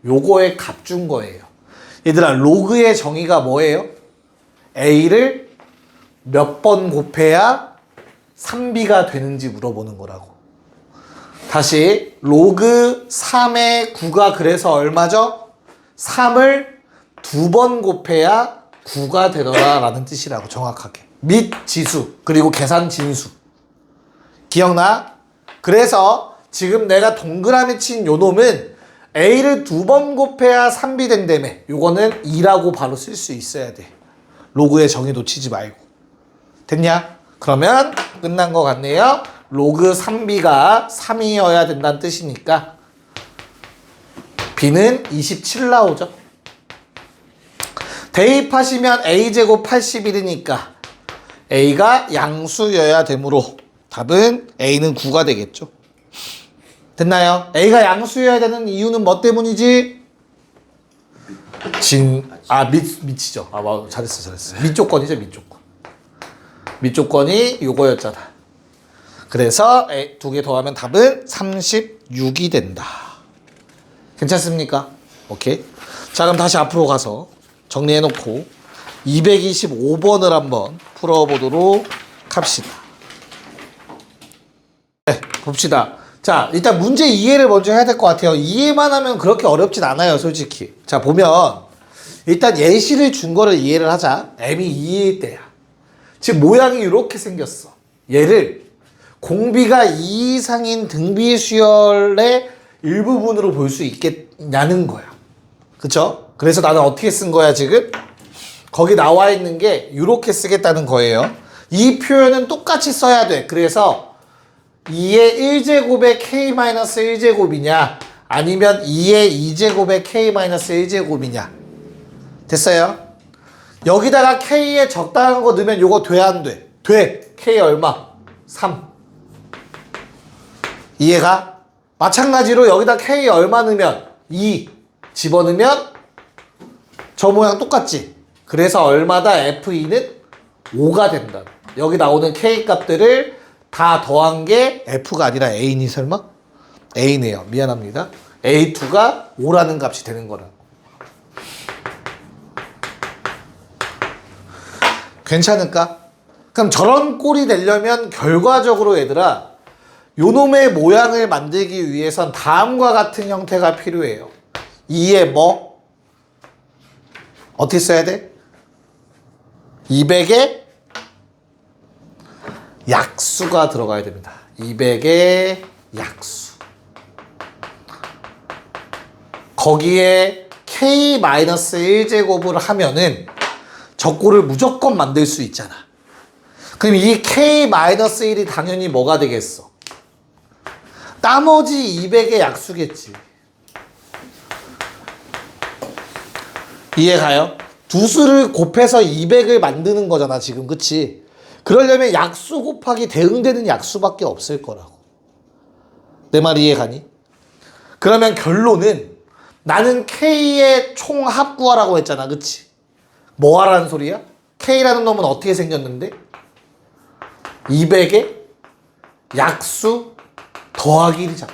요거의 값 준 거예요. 얘들아, 로그의 정의가 뭐예요? a를 몇 번 곱해야 3b가 되는지 물어보는 거라고. 다시 로그 3의 9가 그래서 얼마죠? 3을 2번 곱해야 9가 되더라 라는 뜻이라고. 정확하게. 및 지수 그리고 계산 진수. 기억나? 그래서 지금 내가 동그라미 친 요 놈은 a를 2번 곱해야 3b 된다며. 요거는 2라고 바로 쓸 수 있어야 돼. 로그의 정의 놓치지 말고. 됐냐? 그러면 끝난 것 같네요. 로그 3b가 3이어야 된다는 뜻이니까 b는 27 나오죠. 대입하시면 a제곱 81이니까 a가 양수여야 되므로 답은 a는 9가 되겠죠. 됐나요? a가 양수여야 되는 이유는 뭐 때문이지? 밑이죠. 잘했어. 밑 조건이죠, 밑 조건. 밑 조건이 요거였잖아. 그래서 2개 더하면 답은 36이 된다. 괜찮습니까? 오케이. 자, 그럼 다시 앞으로 가서 정리해놓고 225번을 한번 풀어보도록 합시다. 네, 봅시다. 자, 일단 문제 이해를 먼저 해야 될 것 같아요. 이해만 하면 그렇게 어렵진 않아요, 솔직히. 자, 보면 일단 예시를 준 거를 이해를 하자. m이 2일 때야. 지금 모양이 이렇게 생겼어. 얘를 공비가 2 이상인 등비 수열의 일부분으로 볼 수 있겠냐는 거야. 그쵸? 그래서 나는 어떻게 쓴 거야, 지금? 거기 나와 있는 게 이렇게 쓰겠다는 거예요. 이 표현은 똑같이 써야 돼. 그래서 2의 1제곱의 k-1제곱이냐 아니면 2의 2제곱의 k-1제곱이냐. 됐어요? 여기다가 k에 적당한 거 넣으면 요거 돼, 안 돼? 돼. k 얼마? 3. 이해가? 마찬가지로 여기다 k 얼마 넣으면 2 집어넣으면 저 모양 똑같지? 그래서 얼마다 f2는 5가 된다. 여기 나오는 k 값들을 다 더한 게 f가 아니라 a니 설마? a네요. 미안합니다. a2가 5라는 값이 되는 거라. 괜찮을까? 그럼 저런 꼴이 되려면 결과적으로 얘들아 요놈의 모양을 만들기 위해선 다음과 같은 형태가 필요해요. 2에 뭐? 어떻게 써야 돼? 200에 약수가 들어가야 됩니다. 200의 약수. 거기에 k-1제곱을 하면은 적고를 무조건 만들 수 있잖아. 그럼 이 k-1이 당연히 뭐가 되겠어? 나머지 200의 약수겠지. 이해가요? 두 수를 곱해서 200을 만드는 거잖아 지금. 그치? 그러려면 약수 곱하기 대응되는 약수밖에 없을 거라고. 내 말 이해가니? 그러면 결론은 나는 K의 총합 구하라고 했잖아. 그치? 뭐 하라는 소리야? K라는 놈은 어떻게 생겼는데? 200의 약수 더하기 1이잖아.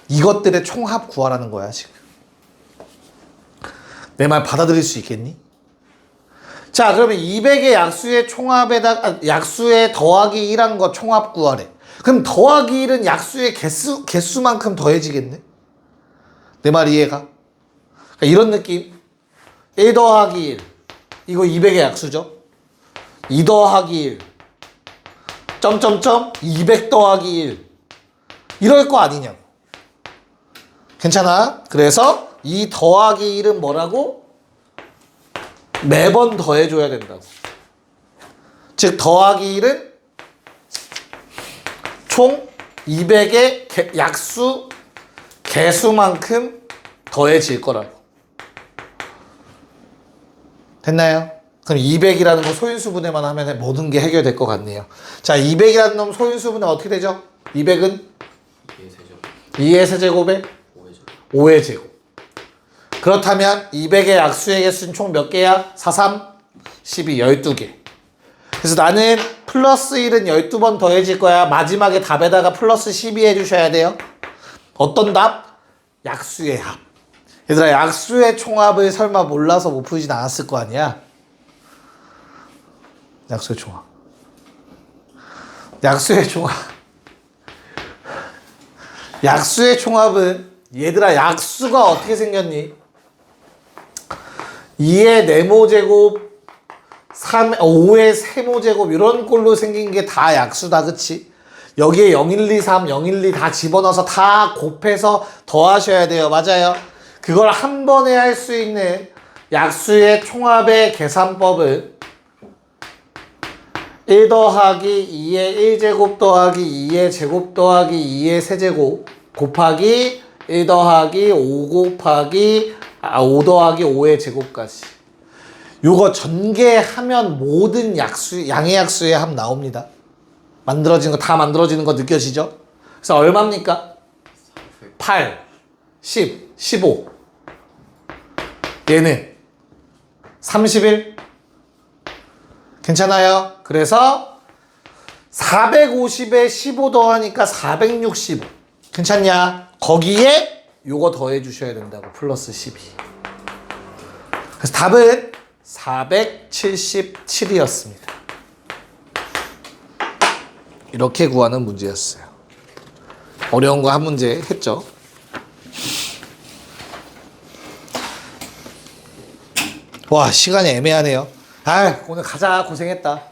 이것들의 총합 구하라는 거야 지금. 내 말 받아들일 수 있겠니? 자, 그러면 200의 약수의 총합에다 약수의 더하기 1한 거 총합 구하래. 그럼 더하기 1은 약수의 개수만큼 더해지겠네? 내 말 이해가? 그러니까 이런 느낌. 1 더하기 1. 이거 200의 약수죠? 2 더하기 1. 점점점 200 더하기 1. 이럴 거 아니냐고. 괜찮아? 그래서 이 더하기 1은 뭐라고? 매번 더해줘야 된다고. 즉 더하기 1은 총 200의 약수 개수만큼 더해질 거라고. 됐나요? 그럼 200이라는 거 소인수분해만 하면 모든 게 해결될 것 같네요. 자, 200이라는 놈 소인수분해 어떻게 되죠? 200은 2의 세제곱에 5의 제곱. 그렇다면 200의 약수의 개수는 총 몇 개야? 4, 3, 12, 12개. 그래서 나는 플러스 1은 12번 더해질 거야. 마지막에 답에다가 플러스 12 해주셔야 돼요. 어떤 답? 약수의 합. 얘들아, 약수의 총합을 설마 몰라서 못 풀진 않았을 거 아니야? 약수의 총합. 약수의 총합. 약수의 총합은 얘들아 약수가 어떻게 생겼니? 2의 네모제곱 5의 세모제곱 이런 꼴로 생긴 게 다 약수다. 그치? 여기에 0, 1, 2, 3, 0, 1, 2 다 집어넣어서 다 곱해서 더하셔야 돼요. 맞아요? 그걸 한 번에 할 수 있는 약수의 총합의 계산법은 1 더하기 2의 1제곱 더하기 2의 제곱 더하기 2의 세제곱 곱하기 1 더하기 5 곱하기 5 더하기 5의 제곱까지. 요거 전개하면 모든 약수, 양의 약수의 합 나옵니다. 만들어지는 거, 다 만들어지는 거 느껴지죠? 그래서 얼마입니까? 8, 10, 15. 얘는 31. 괜찮아요? 그래서 450에 15 더하니까 465. 괜찮냐? 거기에 요거 더해 주셔야 된다고. 플러스 12. 그래서 답은 477이었습니다. 이렇게 구하는 문제였어요. 어려운 거 한 문제 했죠? 와, 시간이 애매하네요. 아, 오늘 가자. 고생했다.